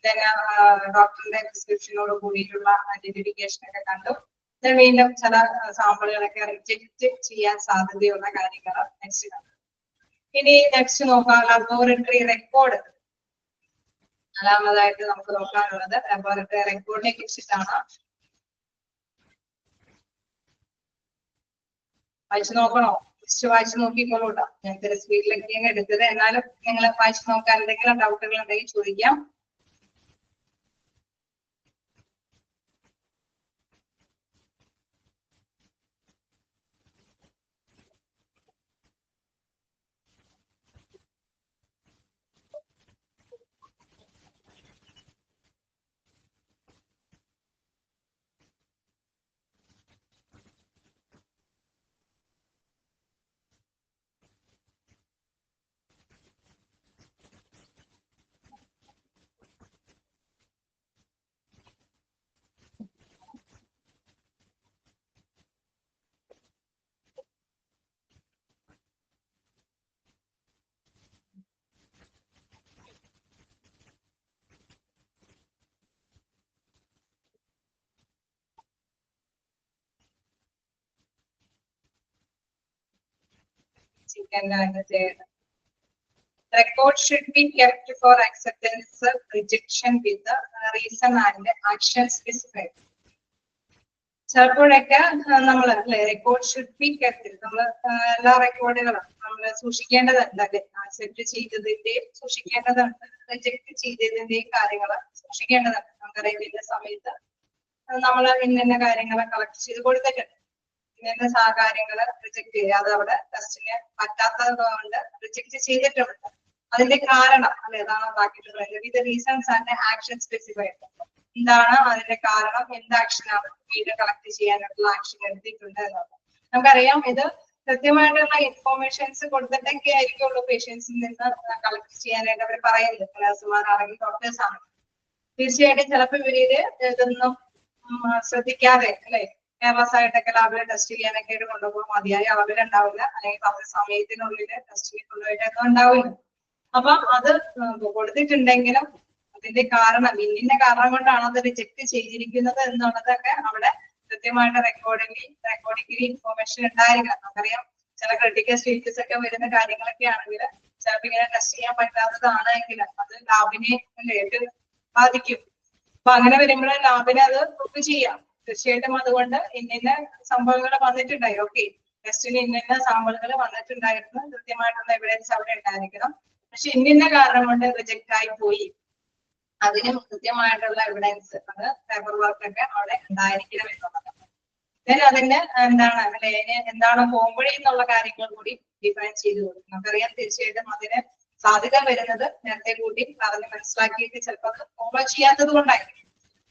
പിന്നെ ഡോക്ടറിന്റെ പ്രിസ്ക്രിപ്ഷനോട് കൂടിയിട്ടുള്ള ഐഡന്റിഫിക്കേഷൻ ഒക്കെ കണ്ടു. വീണ്ടും ചില സാമ്പിളുകളൊക്കെ റിജക്ട് ചെയ്യാൻ സാധ്യതയുള്ള കാര്യങ്ങൾ നെക്സ്റ്റ് കണ്ടു. ഇനി നെക്സ്റ്റ് നോക്കാം ലബോറട്ടറി റെക്കോർഡ്. നാലാമതായിട്ട് നമുക്ക് നോക്കാനുള്ളത് ലബോറട്ടറി റെക്കോർഡിനെ കുറിച്ചിട്ടാണ്. വായിച്ചു നോക്കണോ? വായിച്ചു നോക്കിക്കോളൂട്ടോ. ഞാൻ ചില സ്പീഡിലൊക്കെയാണ് എടുത്തത്, എന്നാലും നിങ്ങൾ വായിച്ചു നോക്കാൻ എന്തെങ്കിലും ഡൗട്ടുകൾ ഉണ്ടെങ്കിൽ ചോദിക്കാം. Record should be kept for acceptance, rejection with the reason and action specified. ചിലപ്പോഴൊക്കെ നമ്മൾ അല്ലെ റെക്കോർഡ് ഷുഡ് ബി കെപ്റ്റ്, നമ്മൾ എല്ലാ റെക്കോർഡുകളും നമ്മൾ സൂക്ഷിക്കേണ്ടതുണ്ട് അല്ലെ, ആക്സെപ്റ്റ് ചെയ്തതിന്റെയും സൂക്ഷിക്കേണ്ടതുണ്ട്, റിജക്ട് ചെയ്തതിന്റെയും കാര്യങ്ങൾ സൂക്ഷിക്കേണ്ടതുണ്ട്. നമുക്കറിയാം ഇതിന്റെ സമയത്ത് നമ്മൾ ഇന്ന കാര്യങ്ങൾ കളക്ട് ചെയ്ത് കൊടുത്തിട്ടുണ്ട്, ഇന്ന കാര്യങ്ങൾ റിജക്ട് ചെയ്യുക, അത് അവിടെ ടെസ്റ്റിന് പറ്റാത്തത് കൊണ്ട് റിജക്ട് ചെയ്തിട്ടുണ്ട്. അതിന്റെ കാരണം അല്ലെ ഏതാണ് ബാക്കിയിട്ടുള്ളത്, വിത്ത് റീസൺസ് ആൻഡ് ആക്ഷൻ സ്പെസിഫൈ, എന്താണ് അതിന്റെ കാരണം, എന്ത് ആക്ഷനാണ് വീണ്ടും കളക്ട് ചെയ്യാനായിട്ടുള്ള ആക്ഷൻ എടുത്തിട്ടുണ്ട് എന്നുള്ളത്. നമുക്കറിയാം ഇത് കൃത്യമായിട്ടുള്ള ഇൻഫോർമേഷൻസ് കൊടുത്തിട്ടൊക്കെ ആയിരിക്കുള്ളൂ പേഷ്യൻസിൽ നിന്ന് കളക്ട് ചെയ്യാനായിട്ട് അവർ പറയുന്നത്, നഴ്സുമാരാണെങ്കിൽ ഡോക്ടേഴ്സ് ആണ്. തീർച്ചയായിട്ടും ചിലപ്പോൾ ഇവര് ഇതൊന്നും ശ്രദ്ധിക്കാതെ അല്ലെ കെയർലെസ് ആയിട്ടൊക്കെ ലാബിൽ ടെസ്റ്റ് ചെയ്യാനൊക്കെ ആയിട്ട് കൊണ്ടുപോകും, മതിയായ അളവിലുണ്ടാവില്ല, അല്ലെങ്കിൽ അവരുടെ സമയത്തിനുള്ളിൽ ടെസ്റ്റിന് കൊണ്ടുപോയിട്ടൊന്നും ഉണ്ടാവില്ല. അപ്പൊ അത് കൊടുത്തിട്ടുണ്ടെങ്കിലും അതിന്റെ കാരണം ഇന്ന കാരണം കൊണ്ടാണ് അത് റിജക്ട് ചെയ്തിരിക്കുന്നത് എന്നുള്ളതൊക്കെ അവിടെ കൃത്യമായിട്ട് റെക്കോർഡിംഗിൽ ഇൻഫോർമേഷൻ ഉണ്ടായിരിക്കണം. നമുക്കറിയാം ചില ക്രിട്ടിക്കൽ സ്റ്റേജസ് ഒക്കെ വരുന്ന കാര്യങ്ങളൊക്കെ ആണെങ്കിൽ ചിലപ്പോൾ ഇങ്ങനെ ടെസ്റ്റ് ചെയ്യാൻ പറ്റാത്തതാണെങ്കിൽ അത് ലാബിനെ ലേറ്റ് ബാധിക്കും. അപ്പൊ അങ്ങനെ വരുമ്പോൾ ലാബിനെ അത് പ്രൂവ് ചെയ്യാം. തീർച്ചയായിട്ടും അതുകൊണ്ട് ഇന്ന സംഭവങ്ങൾ വന്നിട്ടുണ്ടായി, ഓക്കെ ടെസ്റ്റിന് ഇന്ന സാമ്പിളുകൾ വന്നിട്ടുണ്ടായിരുന്നു, കൃത്യമായിട്ടുള്ള എവിഡൻസ് അവിടെ ഉണ്ടായിരിക്കണം. പക്ഷെ ഇന്ന കാരണം കൊണ്ട് റിജക്ട് ആയി പോയി, അതിനും കൃത്യമായിട്ടുള്ള എവിഡൻസ്, അത് പേപ്പർ വർക്ക് ഒക്കെ അവിടെ ഉണ്ടായിരിക്കണം എന്നുള്ളത്. അതിന് എന്താണ് അല്ലെ എന്താണ് പോംവഴി എന്നുള്ള കാര്യങ്ങൾ കൂടി ഡിഫൈൻ ചെയ്തു കൊടുക്കും. നമുക്കറിയാം തീർച്ചയായിട്ടും അതിന് സാധ്യത വരുന്നത് നേരത്തെ കൂടി പറഞ്ഞ് മനസ്സിലാക്കിയിട്ട് ചിലപ്പോൾ അത് ഫോളോ ചെയ്യാത്തത് കൊണ്ടായിരിക്കും.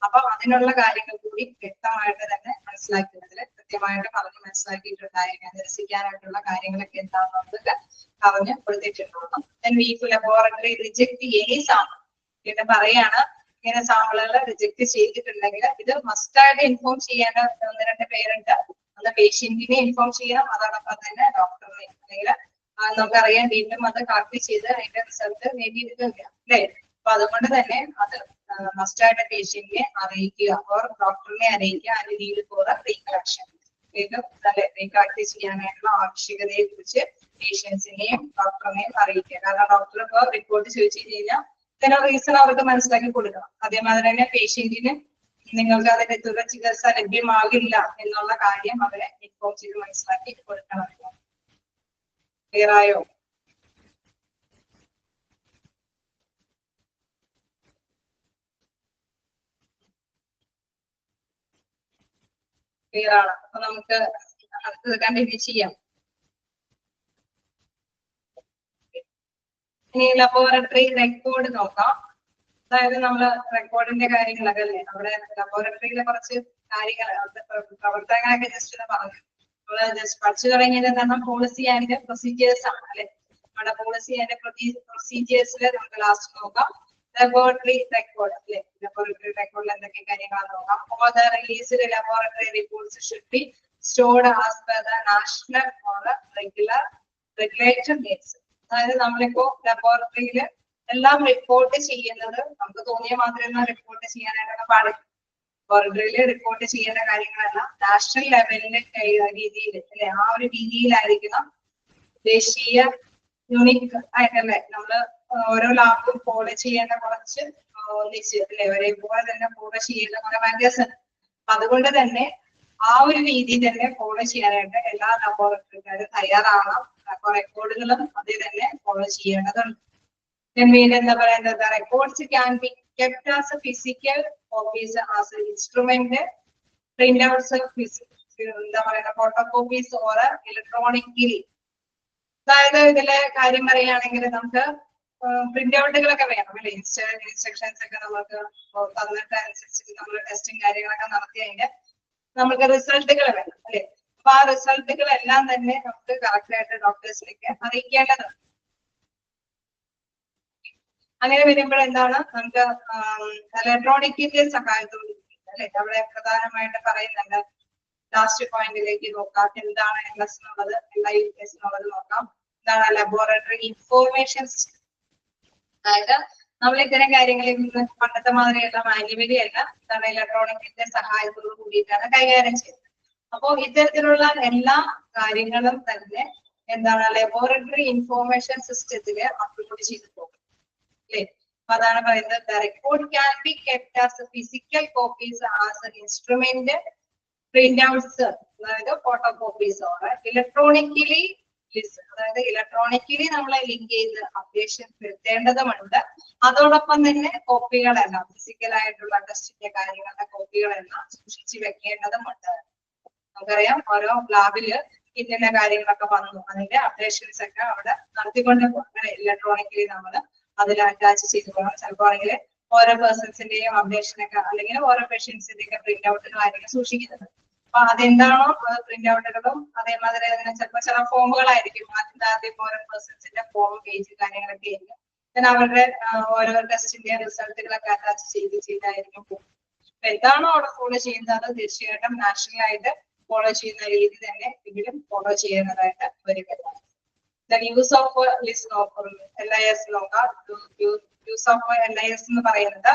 അപ്പൊ അതിനുള്ള കാര്യങ്ങൾ കൂടി വ്യക്തമായിട്ട് തന്നെ മനസ്സിലാക്കുന്നതിൽ കൃത്യമായിട്ട് പറഞ്ഞ് മനസ്സിലാക്കിയിട്ടുണ്ടായിരിക്കാം. നിരസിക്കാനായിട്ടുള്ള കാര്യങ്ങളൊക്കെ എന്താണെന്നുള്ളത് പറഞ്ഞ് കൊടുത്തിട്ടുണ്ടാകും. ലബോറട്ടറി റിജക്ട് എനി സാമ്പിൾ പിന്നെ പറയാണ്, ഇങ്ങനെ സാമ്പിളുകൾ റിജക്ട് ചെയ്തിട്ടുണ്ടെങ്കിൽ ഇത് മസ്റ്റ് ആയിട്ട് ഇൻഫോം ചെയ്യേണ്ട 1-2 പേരുണ്ട്. അത് പേഷ്യന്റിനെ ഇൻഫോം ചെയ്യണം, അതോടൊപ്പം തന്നെ ഡോക്ടറിനെ, അല്ലെങ്കിൽ നമുക്കറിയാം വീണ്ടും അത് കളക്ട് ചെയ്ത് അതിന്റെ റിസൾട്ട് നേടിയെടുക്കില്ല അല്ലേ. അപ്പൊ അതുകൊണ്ട് തന്നെ അത് മസ്റ്റ് ആയിട്ട് പേഷ്യന്റിനെ അറിയിക്കുക, ഓർ ഡോക്ടറിനെ അറിയിക്കുക, അതിന്റെ രീതിയിൽ ഫോർ റീകളക്ഷൻ, വീണ്ടും റീകളക്ട് ചെയ്യാനായിട്ടുള്ള ആവശ്യകതയെ കുറിച്ച് പേഷ്യൻസിനെയും ഡോക്ടറിനെയും അറിയിക്കുക. കാരണം ഡോക്ടർ ഇപ്പൊ റിപ്പോർട്ട് ചോദിച്ചു കഴിഞ്ഞാൽ ഇതിന് റീസൺ അവർക്ക് മനസ്സിലാക്കി കൊടുക്കണം. അതേമാതിരി തന്നെ പേഷ്യന്റിന് നിങ്ങൾക്ക് അതിന്റെ തുടർ ചികിത്സ ലഭ്യമാകില്ല എന്നുള്ള കാര്യം അവരെ ഇൻഫോം ചെയ്ത് മനസ്സിലാക്കി കൊടുക്കണം. ക്ലിയർ ആയോ? ക്ലിയർ ആണ്. അപ്പൊ നമുക്ക് അടുത്തത് കണ്ടിന്യൂ ചെയ്യാം. ഇനി ലബോറട്ടറി റെക്കോർഡ് നോക്കാം. അതായത് നമ്മള് റെക്കോർഡിന്റെ കാര്യങ്ങളൊക്കെ അല്ലേ, അവിടെ ലബോറട്ടറിയിലെ കുറച്ച് കാര്യങ്ങൾ പ്രവർത്തനങ്ങളൊക്കെ ജസ്റ്റ് ഒന്ന് പറഞ്ഞു. നമ്മള് ജസ്റ്റ് പഠിച്ചു തുടങ്ങിയത് എന്താണ്, പോളിസി ആൻഡ് പ്രൊസീജിയേഴ്സ് ആണ് അല്ലെ. നമ്മുടെ പോളിസി ആൻഡ് പ്രൊസീജിയേഴ്സിൽ നമുക്ക് ലാസ്റ്റ് നോക്കാം ലബോറട്ടറി റെക്കോർഡ് അല്ലെ. ലബോറട്ടറി റെക്കോർഡിൽ എന്തൊക്കെ കാര്യങ്ങളാണ് നോക്കാം. All the released laboratory reports should be stored as per the national or regulated needs. അതായത് നമ്മളിപ്പോ ലബോറട്ടറിയിൽ എല്ലാം റിപ്പോർട്ട് ചെയ്യുന്നത് നമുക്ക് തോന്നിയ മാത്രമേ റിപ്പോർട്ട് ചെയ്യാനായിട്ടൊക്കെ പാടില്ല. ലബോറട്ടറിയിൽ റിപ്പോർട്ട് ചെയ്യേണ്ട കാര്യങ്ങളെല്ലാം നാഷണൽ ലെവലിന്റെ രീതിയിൽ അല്ലെ, ആ ഒരു രീതിയിലായിരിക്കണം. ദേശീയ യൂണിക് ആയിട്ടല്ലേ നമ്മള് ഓരോ ലാബും ഫോളോ ചെയ്യേണ്ട കുറച്ച് ഒന്നിച്ച് അല്ലെ, ഒരേപോലെ തന്നെ ഫോളോ ചെയ്യുന്ന കുറെ മാറ്റേഴ്സ് ഉണ്ട്. അതുകൊണ്ട് തന്നെ ആ ഒരു രീതി തന്നെ ഫോളോ ചെയ്യാനായിട്ട് എല്ലാ ലബോറട്ടറിക്കാരും തയ്യാറാവണം. റെക്കോർഡുകളും അതേ തന്നെ ഫോളോ ചെയ്യേണ്ടതുണ്ട്. എന്താ പറയുന്നത്, records can be kept as a physical copies as an instrument, printouts എന്താ പറയുക ഫോട്ടോകോപ്പീസ് ഓർ ഇലക്ട്രോണിക്കലി. അതായത് ഇതിലെ കാര്യം പറയുകയാണെങ്കിൽ നമുക്ക് പ്രിന്റ് ഔട്ടുകളൊക്കെ വേണം അല്ലെ, ഇൻസ്ട്രക്ഷൻസ് ഒക്കെ നമുക്ക് തന്നിട്ട് അനുസരിച്ച് നമ്മൾ ടെസ്റ്റും കാര്യങ്ങളൊക്കെ നടത്തി അതിന്റെ നമുക്ക് റിസൾട്ടുകൾ വേണം അല്ലെ. അപ്പൊ ആ റിസൾട്ടുകൾ എല്ലാം തന്നെ നമുക്ക് കറക്റ്റ് ആയിട്ട് ഡോക്ടേഴ്സിലേക്ക് അറിയിക്കേണ്ടതുണ്ട്. അങ്ങനെ വരുമ്പോൾ എന്താണ് നമുക്ക് ഇലക്ട്രോണിക്കിന്റെ സഹായത്തോട് അല്ലെ, അവിടെ പ്രധാനമായിട്ട് പറയുന്നുണ്ട്. ലാസ്റ്റ് പോയിന്റിലേക്ക് നോക്കാം, എന്താണ് LS എന്നുള്ളത്, LIS എന്നുള്ളത് നോക്കാം. എന്താണ് ലബോറട്ടറി ഇൻഫോർമേഷൻ സിസ്റ്റം. അതായത് നമ്മൾ ഇത്തരം കാര്യങ്ങളിൽ നിന്ന് പണ്ടത്തെ മാതിരിയുള്ള മാനുവലി അല്ല, എന്താണ് ഇലക്ട്രോണിക്കിന്റെ സഹായത്തോട് കൂടിയിട്ടാണ് കൈകാര്യം ചെയ്യുന്നത്. അപ്പോ ഇത്തരത്തിലുള്ള എല്ലാ കാര്യങ്ങളും തന്നെ എന്താണ് ലബോറട്ടറി ഇൻഫോർമേഷൻ സിസ്റ്റത്തില് അപ്ലോഡ് ചെയ്തു പോകും അല്ലെ. അപ്പൊ അതാണ് പറയുന്നത്, the record can be kept as a physical copies as an instrument, പ്രിന്റ്ഔട്ട്സ്, അതായത് ഫോട്ടോ കോപ്പീസ് ഇലക്ട്രോണിക്കലി അതായത് ഇലക്ട്രോണിക്കലി നമ്മളെ ലിങ്ക് ചെയ്ത് അപ്ഡേഷൻ വരുത്തേണ്ടതുണ്ട്. അതോടൊപ്പം തന്നെ കോപ്പികളെല്ലാം ഫിസിക്കലായിട്ടുള്ള ടെസ്റ്റിന്റെ കാര്യങ്ങളുടെ കോപ്പികളെല്ലാം സൂക്ഷിച്ചു വെക്കേണ്ടതുമുണ്ട്. നമുക്കറിയാം ഓരോ ലാബില് ഇന്ന കാര്യങ്ങളൊക്കെ വന്നു, അതിന്റെ അപ്ഡേഷൻസ് ഒക്കെ അവിടെ നടത്തിക്കൊണ്ട് പോകും. ഇലക്ട്രോണിക്കലി നമ്മൾ അതിൽ അറ്റാച്ച് ചെയ്ത് പോകണം. ചിലപ്പോൾ ആണെങ്കിൽ ഓരോ പേഴ്സൺസിന്റെയും അപ്ഡേഷനൊക്കെ അല്ലെങ്കിൽ ഓരോ പേഷ്യൻസിന്റെ ഒക്കെ പ്രിന്റ് ഔട്ടുകളായിരിക്കും സൂക്ഷിക്കുന്നത്. അപ്പൊ അതെന്താണോ പ്രിന്റ് ഔട്ടുകളും അതേമാതിരി തന്നെ ചിലപ്പോൾ ചില ഫോമുകളായിരിക്കും, ആദ്യം ഓരോ പേഴ്സൺസിന്റെ ഫോം പേജ് കാര്യങ്ങളൊക്കെ ആയിരിക്കും. then അവരുടെ ഓരോ ടെസ്റ്റിന്റെ റിസൾട്ടുകളൊക്കെ അറ്റാച്ച് ചെയ്തായിരിക്കും പോകും. അപ്പൊ എന്താണോ അവിടെ ഫോളോ ചെയ്യുന്നത് തീർച്ചയായിട്ടും നാഷണൽ ആയിട്ട് ഫോളോ ചെയ്യുന്ന രീതി തന്നെ ഇതിലും ഫോളോ ചെയ്യുന്നതായിട്ട് വരിക. The use of list of LIS നോക്കാം. യൂസ് ഓഫ് LIS എന്ന് പറയുന്നത്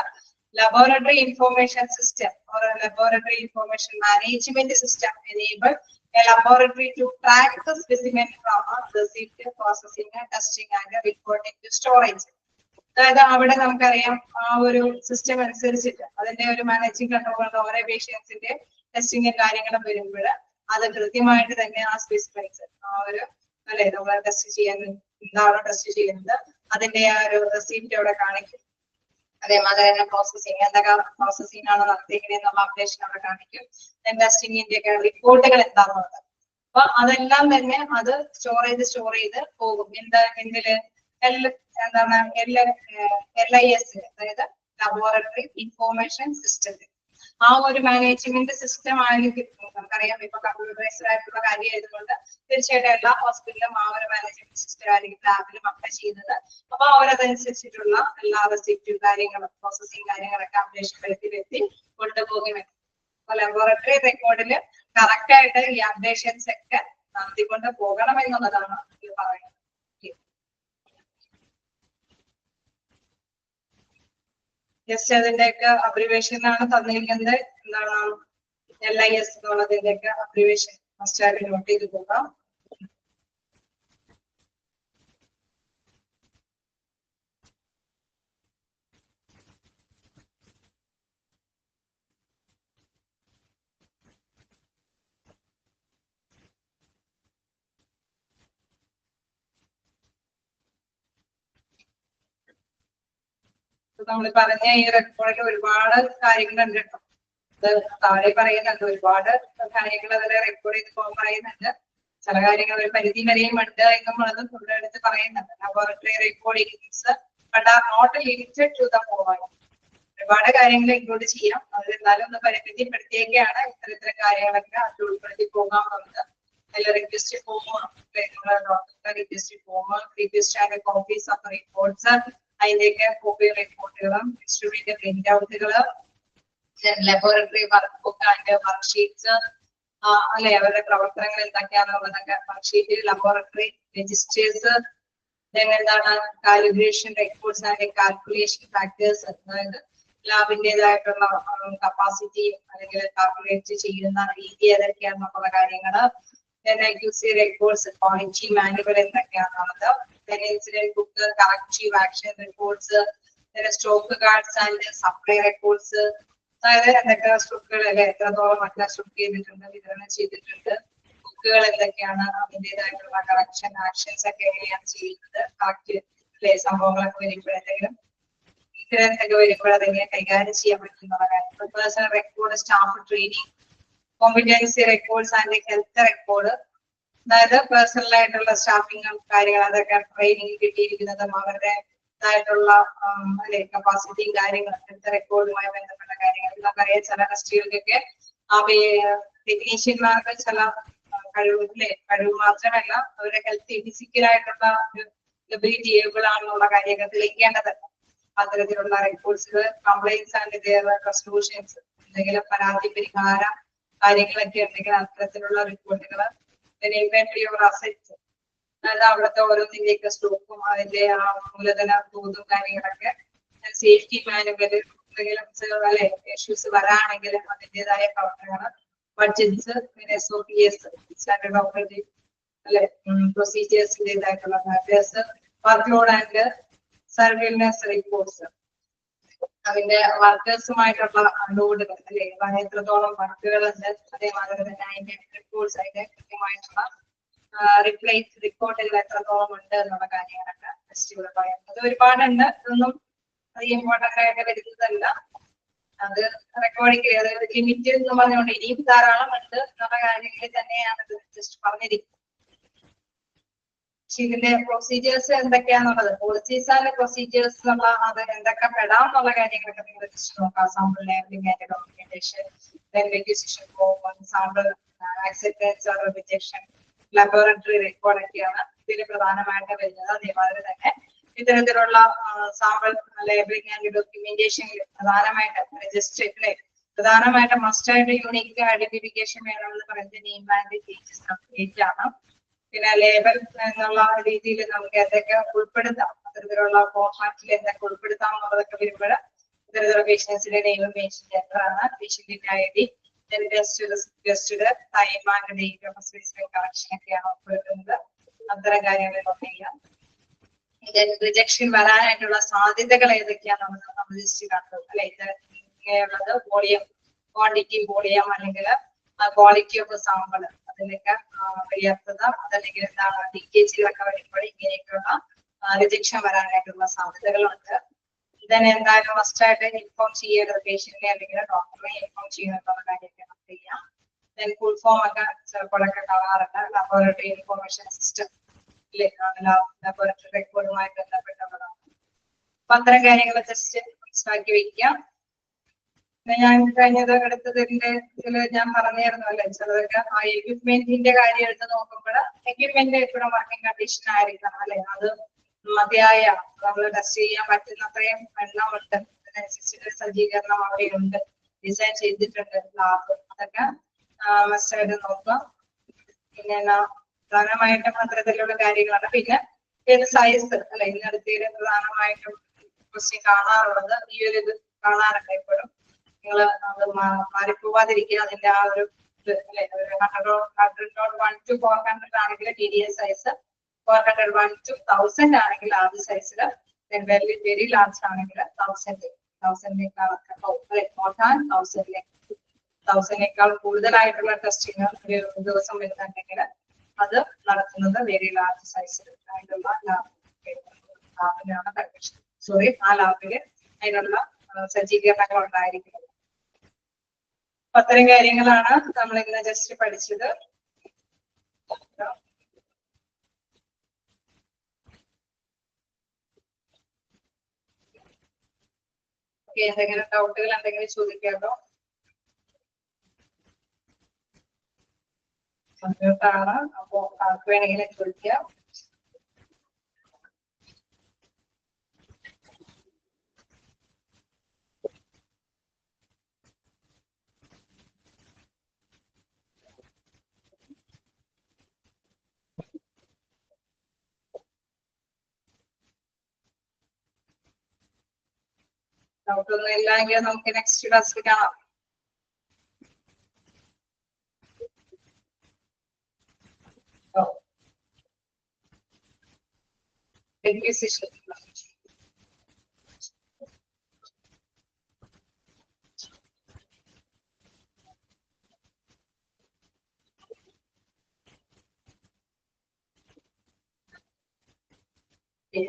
laboratory information system or a laboratory information management system enable a laboratory to track the specimen from receipt, processing, testing and reporting to storage. അതായത് അവിടെ നമുക്കറിയാം ആ ഒരു system അനുസരിച്ചിട്ട് അതിന്റെ ഒരു മാനേജിംഗ് കൺട്രോൾ ഓരോ പേഷ്യൻസിന്റെ ടെസ്റ്റിംഗ് കാര്യങ്ങളും വരുമ്പോൾ അത് കൃത്യമായിട്ട് തന്നെ ആ സ്പെസിഫൈസ് ആ ഒരു അല്ലെ നമ്മൾ ടെസ്റ്റ് ചെയ്യാൻ എന്താണോ ടെസ്റ്റ് ചെയ്യുന്നത് അതിന്റെ ആ ഒരു റെസിപ്റ്റ് അവിടെ കാണിക്കും. അതേമാതിരി തന്നെ പ്രോസസ്സിങ് എന്തൊക്കെ പ്രോസസ്സിംഗ് ആണ് നടത്തിയിരിക്കുന്നത് അപ്ഡേഷൻ അവിടെ കാണിക്കും. ടെസ്റ്റിംഗിന്റെ ഒക്കെ റിപ്പോർട്ടുകൾ എന്താണെന്നുള്ളത്. അപ്പൊ അതെല്ലാം തന്നെ അത് സ്റ്റോർ ചെയ്ത് പോകും. എന്തില് എന്താണ് LIS അതായത് ലബോറട്ടറി ഇൻഫോർമേഷൻ സിസ്റ്റത്തിൽ. ആ ഒരു മാനേജ്മെന്റ് സിസ്റ്റം ആയിരിക്കും. നമുക്കറിയാം ഇപ്പൊ കമ്പ്യൂട്ടറൈസ്ഡ് ആയിട്ടുള്ള കാര്യം ആയതുകൊണ്ട് തീർച്ചയായിട്ടും എല്ലാ ഹോസ്പിറ്റലിലും ആ ഒരു മാനേജ്മെന്റ് സിസ്റ്റം ആയിരിക്കും ലാബിലും അപ്ലൈ ചെയ്യുന്നത്. അപ്പൊ അവരതനുസരിച്ചിട്ടുള്ള എല്ലാ റെസിപ്റ്റും കാര്യങ്ങളും പ്രോസസ്സിംഗ് കാര്യങ്ങളൊക്കെ അപ്ഡേഷൻ വരുത്തി കൊണ്ടുപോകും. അപ്പൊ ലബോറട്ടറി റെക്കോർഡിൽ കറക്റ്റ് ആയിട്ട് ഈ അപ്ഡേഷൻസ് ഒക്കെ നടത്തിക്കൊണ്ട് പോകണം എന്നുള്ളതാണ് ഇത് പറയുന്നത്. ജസ്റ്റ് അതിന്റെയൊക്കെ അബ്രിവേഷനാണ് തന്നിരിക്കുന്നത്. എന്താണ് LIS എന്നുള്ളതിന്റെയൊക്കെ അബ്രിവേഷൻ ഫസ്റ്റ് ആയിട്ട് നോട്ട് ചെയ്ത് പോകാം. നമ്മൾ പറഞ്ഞ ഈ റെക്കോർഡിൽ ഒരുപാട് കാര്യങ്ങളുണ്ട് കേട്ടോ. താഴെ പറയുന്നുണ്ട് ഒരുപാട് കാര്യങ്ങൾ അതിൽ റെക്കോർഡ് ചെയ്ത് പോകാൻ പറയുന്നുണ്ട്. ചില കാര്യങ്ങൾ ഒരു പരിധി വരെയും ഉണ്ട് എന്നുള്ളത് തൊഴിലെടുത്ത് പറയുന്നുണ്ട്. Laboratory recordings but are not limited to the following. ഒരുപാട് കാര്യങ്ങൾ ഇൻക്ലൂഡ് ചെയ്യാം. അത് എന്നാലും ഒന്ന് പരിമിതിപ്പെടുത്തിയൊക്കെയാണ് ഇത്തരം കാര്യങ്ങളൊക്കെ അത് ഉൾപ്പെടുത്തി പോകാൻ പോകുന്നത്. അതിൽ request form request form request and copies of reports അതിന്റെയൊക്കെ കോപ്പി റിപ്പോർട്ടുകളും ഇൻസ്ട്രുമെന്റ് പ്രിന്റ് ഔട്ടുകള് laboratory work book and worksheets അല്ലെ അവരുടെ പ്രവർത്തനങ്ങൾ എന്തൊക്കെയാണെന്നുള്ളതൊക്കെ വർക്ക്ഷീറ്റ് ലബോറട്ടറി രജിസ്റ്റേഴ്സ് എന്താണ് calibration records and calculation factors അതായത് ലാബിന്റേതായിട്ടുള്ള കപ്പാസിറ്റി അല്ലെങ്കിൽ കാൽക്കുലേറ്റ് ചെയ്യുന്ന രീതി ഏതൊക്കെയാണെന്നുള്ള കാര്യങ്ങള് QC റെക്കോർഡ്സ് ക്വാളിറ്റി മാനുവൽ എന്തൊക്കെയാണെന്നുള്ളത് incident book corrective action reports stock cards and supply records അതായത് എന്തൊക്കെ സ്റ്റോക്കുകൾ അല്ലെ എത്രത്തോളം മറ്റേ സ്റ്റോക്ക് ചെയ്തിട്ടുണ്ട് വിതരണം ചെയ്തിട്ടുണ്ട് ബുക്കുകൾ എന്തൊക്കെയാണ് അതിൻ്റെതായിട്ടുള്ള കറക്ഷൻ ആക്ഷൻസ് ഒക്കെ എങ്ങനെയാണ് ചെയ്യുന്നത് കറക്റ്റ് അല്ലെ സംഭവങ്ങളൊക്കെ വരുമ്പോഴെന്തെങ്കിലും ഇത്തരത്തൊക്കെ വരുമ്പോഴതെങ്ങനെ കൈകാര്യം ചെയ്യാൻ പറ്റുന്ന കാര്യം personal record staff training competency records and health record അതായത് പേഴ്സണൽ ആയിട്ടുള്ള സ്റ്റാഫിങ്ങും കാര്യങ്ങൾ അതൊക്കെ ട്രെയിനിങ് കിട്ടിയിരിക്കുന്നതും അവരുടേതായിട്ടുള്ള അല്ലെ കപ്പാസിറ്റിയും കാര്യങ്ങളും ഹെൽത്ത് റെക്കോർഡുമായി ബന്ധപ്പെട്ട കാര്യങ്ങൾ നമുക്കറിയാം. ചില ടെസ്റ്റുകൾക്കൊക്കെ ടെക്നീഷ്യന്മാർക്ക് ചില കഴിവ് മാത്രമല്ല അവരുടെ ഹെൽത്ത് ഫിസിക്കലായിട്ടുള്ള ഒരു എബിലിറ്റി ഏബിൾ ആണെന്നുള്ള കാര്യങ്ങൾ തെളിയിക്കേണ്ടതല്ല. അത്തരത്തിലുള്ള റെക്കോർഡ്സുകൾ കംപ്ലൈൻസ് ആൻഡ് റെസൊല്യൂഷൻസ് എന്തെങ്കിലും പരാതി പരിഹാര കാര്യങ്ങളൊക്കെ ഉണ്ടെങ്കിൽ അത്തരത്തിലുള്ള റിപ്പോർട്ടുകൾ ഇൻവെന്ററി ഓഫ് അസറ്റ്സ് അതായത് അവിടുത്തെ ഓരോന്നിന്റെയൊക്കെ സ്റ്റോക്കും അതിന്റെ ആ മൂലധന തോതും കാര്യങ്ങളൊക്കെ സേഫ്റ്റി മാനുവൽ എന്തെങ്കിലും അല്ലെ ഇഷ്യൂസ് വരാണെങ്കിൽ അതിൻ്റെതായ പ്രവർത്തനങ്ങൾ ബഡ്ജറ്റ്സ് SOPs സ്റ്റാൻഡേർഡ് ഓപ്പറേറ്റിംഗ് അല്ലെ പ്രൊസീജിയേഴ്സിൻ്റെതായിട്ടുള്ള matters work load and surveillance reports അതിന്റെ വർക്കേഴ്സുമായിട്ടുള്ള ലോഡുകൾ അല്ലെ, എത്രത്തോളം വർക്കുകൾ ഉണ്ട്, അതേമാതിരി തന്നെ അതിന്റെ റിപ്പോർട്ട്സ്, അതിന്റെ കൃത്യമായിട്ടുള്ള റിപ്പോർട്ടുകൾ എത്രത്തോളം ഉണ്ട് എന്നുള്ള കാര്യങ്ങളൊക്കെ ടെസ്റ്റ് ഇവിടെ പറയുന്നത്. ഒരുപാടുണ്ട്, ഇതൊന്നും അത് ഇമ്പോർട്ടന്റ് ആയിട്ട് വരുന്നതല്ല. അത് റെക്കോർഡിംഗ് അതായത് ലിമിറ്റ് എന്ന് പറഞ്ഞുകൊണ്ട് ഇനിയും ധാരാളം ഉണ്ട് എന്നുള്ള കാര്യങ്ങളിൽ തന്നെയാണ് ഇത് ജസ്റ്റ് പറഞ്ഞിരിക്കുന്നത്. പക്ഷെ ഇതിന്റെ പ്രൊസീജിയേഴ്സ് എന്തൊക്കെയാന്നുള്ളത്, പോളിസീസ് ആൻഡ് പ്രൊസീജിയേഴ്സ് എന്നുള്ള അത് എന്തൊക്കെ പെടാം എന്നുള്ള കാര്യങ്ങളൊക്കെ നിങ്ങൾ ജസ്റ്റ് നോക്കാം. Sample labelling and documentation, requisition form, sample acceptance or rejection, laboratory record ഒക്കെയാണ് ഇതിന് പ്രധാനമായിട്ട് വരുന്നത്. അതേമാതിരി തന്നെ ഇത്തരത്തിലുള്ള സാമ്പിൾ ലേബലിംഗ് ആൻഡ് ഡോക്യുമെന്റേഷനിൽ പ്രധാനമായിട്ട് രജിസ്റ്റർ പ്രധാനമായിട്ട് മസ്റ്റായിട്ട് യൂണിക് ഐഡന്റിഫിക്കേഷൻ വേണമെന്ന് പറയുന്നത് നെയിം ആൻഡ് പേജസ് അപ്ഡേറ്റ് ആണ്. പിന്നെ ലേബൽ എന്നുള്ള രീതിയിൽ നമുക്ക് എന്തൊക്കെ ഉൾപ്പെടുത്താം, അത്തരത്തിലുള്ള ഫോർമാറ്റിൽ എന്തൊക്കെ ഉൾപ്പെടുത്താം എന്നുള്ളതൊക്കെ വരുമ്പോൾ ഇത്തരത്തിലുള്ള പേഷ്യൻസിന്റെ നെയിം, പേഷ്യന്റ് ജെൻഡർ ആണ്, പേഷ്യന്റിന്റെ ID, test time and date of specific correction ഒക്കെയാണ് ഉൾപ്പെടുത്തുന്നത്. അത്തരം കാര്യങ്ങൾ നോക്കില്ല. റിജക്ഷൻ വരാനായിട്ടുള്ള സാധ്യതകൾ ഏതൊക്കെയാണെന്ന് നമ്മൾ ജസ്റ്റ് കണ്ടു അല്ലെ. ഇങ്ങനെയുള്ളത് വോളിയം, ക്വാണ്ടിറ്റി വോളിയം, അല്ലെങ്കിൽ ക്വാളിറ്റി ഓഫ് സാമ്പിൾ, അതിലൊക്കെ പര്യാപ്തത, അതല്ലെങ്കിൽ എന്താണ് ലീക്കേജിലൊക്കെ വരുമ്പോൾ ഇങ്ങനെയൊക്കെയുള്ള റിജക്ഷൻ വരാനായിട്ടുള്ള സാധ്യതകളുണ്ട്. ഇതിന് എന്തായാലും മസ്റ്റായിട്ട് ഇൻഫോം ചെയ്യേണ്ടത് പേഷ്യന്റിനെ അല്ലെങ്കിൽ ഡോക്ടറെ ഇൻഫോം ചെയ്യുന്നുള്ള കാര്യമൊക്കെ നമുക്ക് ചെയ്യാം. ദെൻ ഫുൾ ഫോം ഒക്കെ ചിലപ്പോഴൊക്കെ കാണാറുണ്ട്. ലബോറട്ടറി ഇൻഫോർമേഷൻ സിസ്റ്റം ലബോറട്ടറി റെക്കോർഡുമായി ബന്ധപ്പെട്ടുള്ളതാണ്. അപ്പൊ അത്തരം കാര്യങ്ങൾ ജസ്റ്റ് മനസ്സിലാക്കി വയ്ക്കാം. ഞാൻ കഴിഞ്ഞത് എടുത്തതിന്റെ ഇതില് ഞാൻ പറഞ്ഞായിരുന്നു അല്ലെ, ചിലതൊക്കെ ആ എക്യുപ്മെന്റിന്റെ കാര്യം എടുത്ത് നോക്കുമ്പോൾ എക്യുപ്മെന്റ് എപ്പോഴും വർക്കിംഗ് കണ്ടീഷൻ ആയിരിക്കണം അല്ലെ. അത് മതിയായ നമ്മൾ ടെസ്റ്റ് ചെയ്യാൻ പറ്റുന്ന അത്രയും എണ്ണമുണ്ട്, അതിനനുസരിച്ചുള്ള സജ്ജീകരണം അവിടെയുണ്ട്, ഡിസൈൻ ചെയ്തിട്ടുണ്ട് ലാബ്, അതൊക്കെ മസ്റ്റായിട്ട് നോക്കുക. പിന്നെ പ്രധാനമായിട്ടും അത്തരത്തിലുള്ള കാര്യങ്ങളാണ്. പിന്നെ ഏത് സൈസ് അല്ലെ, ഇതിനടുത്തേക്ക് പ്രധാനമായിട്ടും ക്വസ്റ്റ്യൻ കാണാറുള്ളത് ഈ ഒരു ഇത് കാണാറുണ്ട് എപ്പോഴും. നിങ്ങൾ അത് മാറിപ്പോവാതിരിക്കുക. അതിന്റെ ആ ഒരു ഇത് അല്ലെ, 100.1 to 400 ആണെങ്കിൽ TDS സൈസ്, 401 to 1000 ആണെങ്കിൽ ആ സൈസില്, വെരി ലാർജ് ആണെങ്കിൽ 1000-1000-1000-നേക്കാൾ കൂടുതലായിട്ടുള്ള ടെസ്റ്റിങ് ഒരു ദിവസം വരുന്നുണ്ടെങ്കിൽ അത് നടത്തുന്നത് വെരി ലാർജ് സൈസിൽ ആയിട്ടുള്ള ലാബിനാണ് കണ്ടീഷൻ. ആ ലാബില് അതിനുള്ള സജ്ജീകരണങ്ങൾ ഉണ്ടായിരിക്കുന്നത്. അത്തരം കാര്യങ്ങളാണ് നമ്മൾ ഇന്ന് ജസ്റ്റ് പഠിച്ചത്. എന്തെങ്കിലും ഡൗട്ടുകൾ എന്തെങ്കിലും ചോദിക്കാമോ? കമ്പ്യൂട്ടറാണ്, അപ്പോ ആർക്ക് വേണമെങ്കിലും ചോദിക്കാം. ഡൗട്ടൊന്നും ഇല്ലെങ്കിൽ നമുക്ക് നെക്സ്റ്റ് ക്ലാസ്സിൽ കാണാം. Requisition.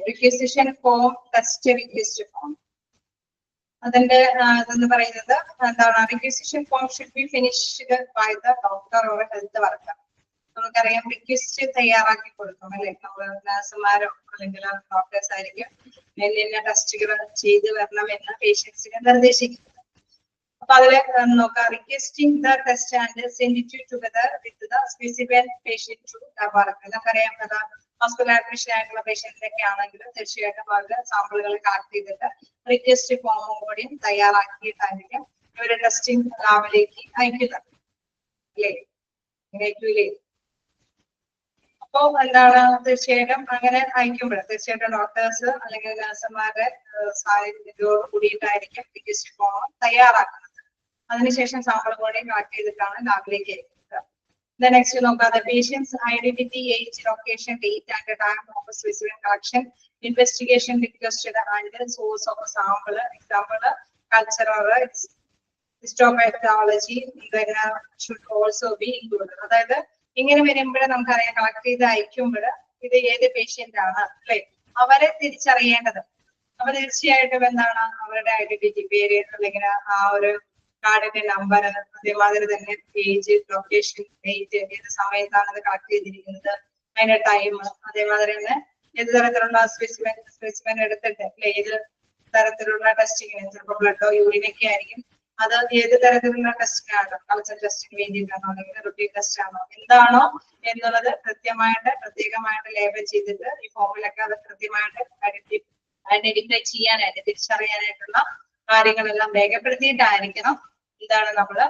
Requisition form, test request form. അതിന്റെ ഇതെന്ന് പറയുന്നത് എന്താണ്, requisition form should be finished by the doctor or health worker. നമുക്കറിയാം റിക്വസ്റ്റ് തയ്യാറാക്കി കൊടുക്കും അല്ലെ, നമ്മൾ നഴ്സുമാരോ അല്ലെങ്കിൽ ഡോക്ടേഴ്സ് ആയിരിക്കും ഇന്ന ടെസ്റ്റുകൾ ചെയ്ത് വരണമെന്ന് പേഷ്യൻസിനെ നിർദ്ദേശിക്കുന്നത്. അപ്പൊ അതില് നോക്കാം, requesting the test and send it together with the specific patient to laboratory. നമുക്കറിയാം ഹോസ്പിറ്റൽ അഡ്മിഷൻ ആയിട്ടുള്ള പേഷ്യൻസിനൊക്കെ ആണെങ്കിലും തീർച്ചയായിട്ടും അവരുടെ സാമ്പിളുകൾ കളക്ട് ചെയ്തിട്ട് റിക്വസ്റ്റ് ഫോമും കൂടി തയ്യാറാക്കിയിട്ടായിരിക്കും ഇവരുടെ ടെസ്റ്റിംഗ് ലാബിലേക്ക് അയക്കുന്നത് അല്ലേ, അയക്കൂലേ? അപ്പോ എന്താണ്, തീർച്ചയായിട്ടും അങ്ങനെ അയക്കുമ്പോൾ തീർച്ചയായിട്ടും ഡോക്ടേഴ്സ് അല്ലെങ്കിൽ നഴ്സുമാരുടെ സാന്നിധ്യത്തോട് കൂടിയിട്ടായിരിക്കും റിക്വസ്റ്റ് ഫോം തയ്യാറാക്കുന്നത്. അതിനുശേഷം സാമ്പിൾ കൂടി കളക്ട് ചെയ്തിട്ടാണ് ലാബിലേക്ക് അയക്കുന്നത്. നെക്സ്റ്റ് നോക്കാം patients identity, age, location, date and time of specific collection, investigation requested and source of sample. Example cultural histopathology should also be included. അതായത് ഇങ്ങനെ വരുമ്പോൾ നമുക്കറിയാം കളക്ട് ചെയ്ത് അയക്കുമ്പോൾ ഇത് ഏത് പേഷ്യന്റ് ആണ് അല്ലെ അവരെ തിരിച്ചറിയേണ്ടത്. അപ്പൊ തീർച്ചയായിട്ടും എന്താണ് അവരുടെ ഐഡന്റിറ്റി, പേര് അല്ലെങ്കിൽ ആ ഒരു കാർഡിന്റെ നമ്പർ, അതേമാതിരി തന്നെ ഏജ്, ലൊക്കേഷൻ, ഡേറ്റ്, ഏത് സമയത്താണ് അത് കളക്ട് ചെയ്തിരിക്കുന്നത്, അതിന്റെ ടൈം, അതേമാതിരി തന്നെ ഏത് തരത്തിലുള്ള സ്പെസിമെൻ എടുത്തിട്ട് അല്ലെ ഏത് തരത്തിലുള്ള ടെസ്റ്റിങ്ങിന്, ചിലപ്പോൾ ബ്ലഡോ യൂറിനൊക്കെ ആയിരിക്കും, അത് ഏത് തരത്തിലുള്ള ടെസ്റ്റിനാണോ, കൾച്ചർ ടെസ്റ്റിന് വേണ്ടിയിട്ടാണോ അല്ലെങ്കിൽ റുട്ടീൻ ടെസ്റ്റ് ആണോ, എന്താണോ എന്നുള്ളത് പ്രത്യേകമായിട്ട് ലേബൽ ചെയ്തിട്ട് ഈ ഫോമിലൊക്കെ അത് കൃത്യമായിട്ട് ഐഡന്റിഫൈ ചെയ്യാനായിട്ട്, തിരിച്ചറിയാനായിട്ടുള്ള കാര്യങ്ങളെല്ലാം രേഖപ്പെടുത്തിയിട്ടായിരിക്കണം ഇതാണ് നമ്മള്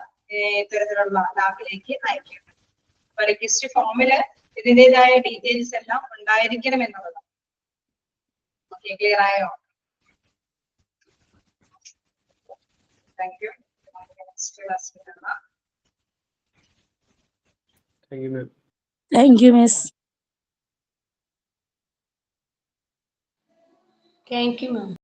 ഇത്തരത്തിലുള്ള ലാബിലേക്ക് അയക്കേണ്ടത്. അപ്പൊ റിക്വസ്റ്റ് ഫോമില് ഇതിൻ്റെതായ ഡീറ്റെയിൽസ് എല്ലാം ഉണ്ടായിരിക്കണം എന്നുള്ളത്. ഓക്കെ, ക്ലിയർ ആയോ? Thank you. Next class. Thank you, ma'am. Thank you, Miss. Thank you, ma'am.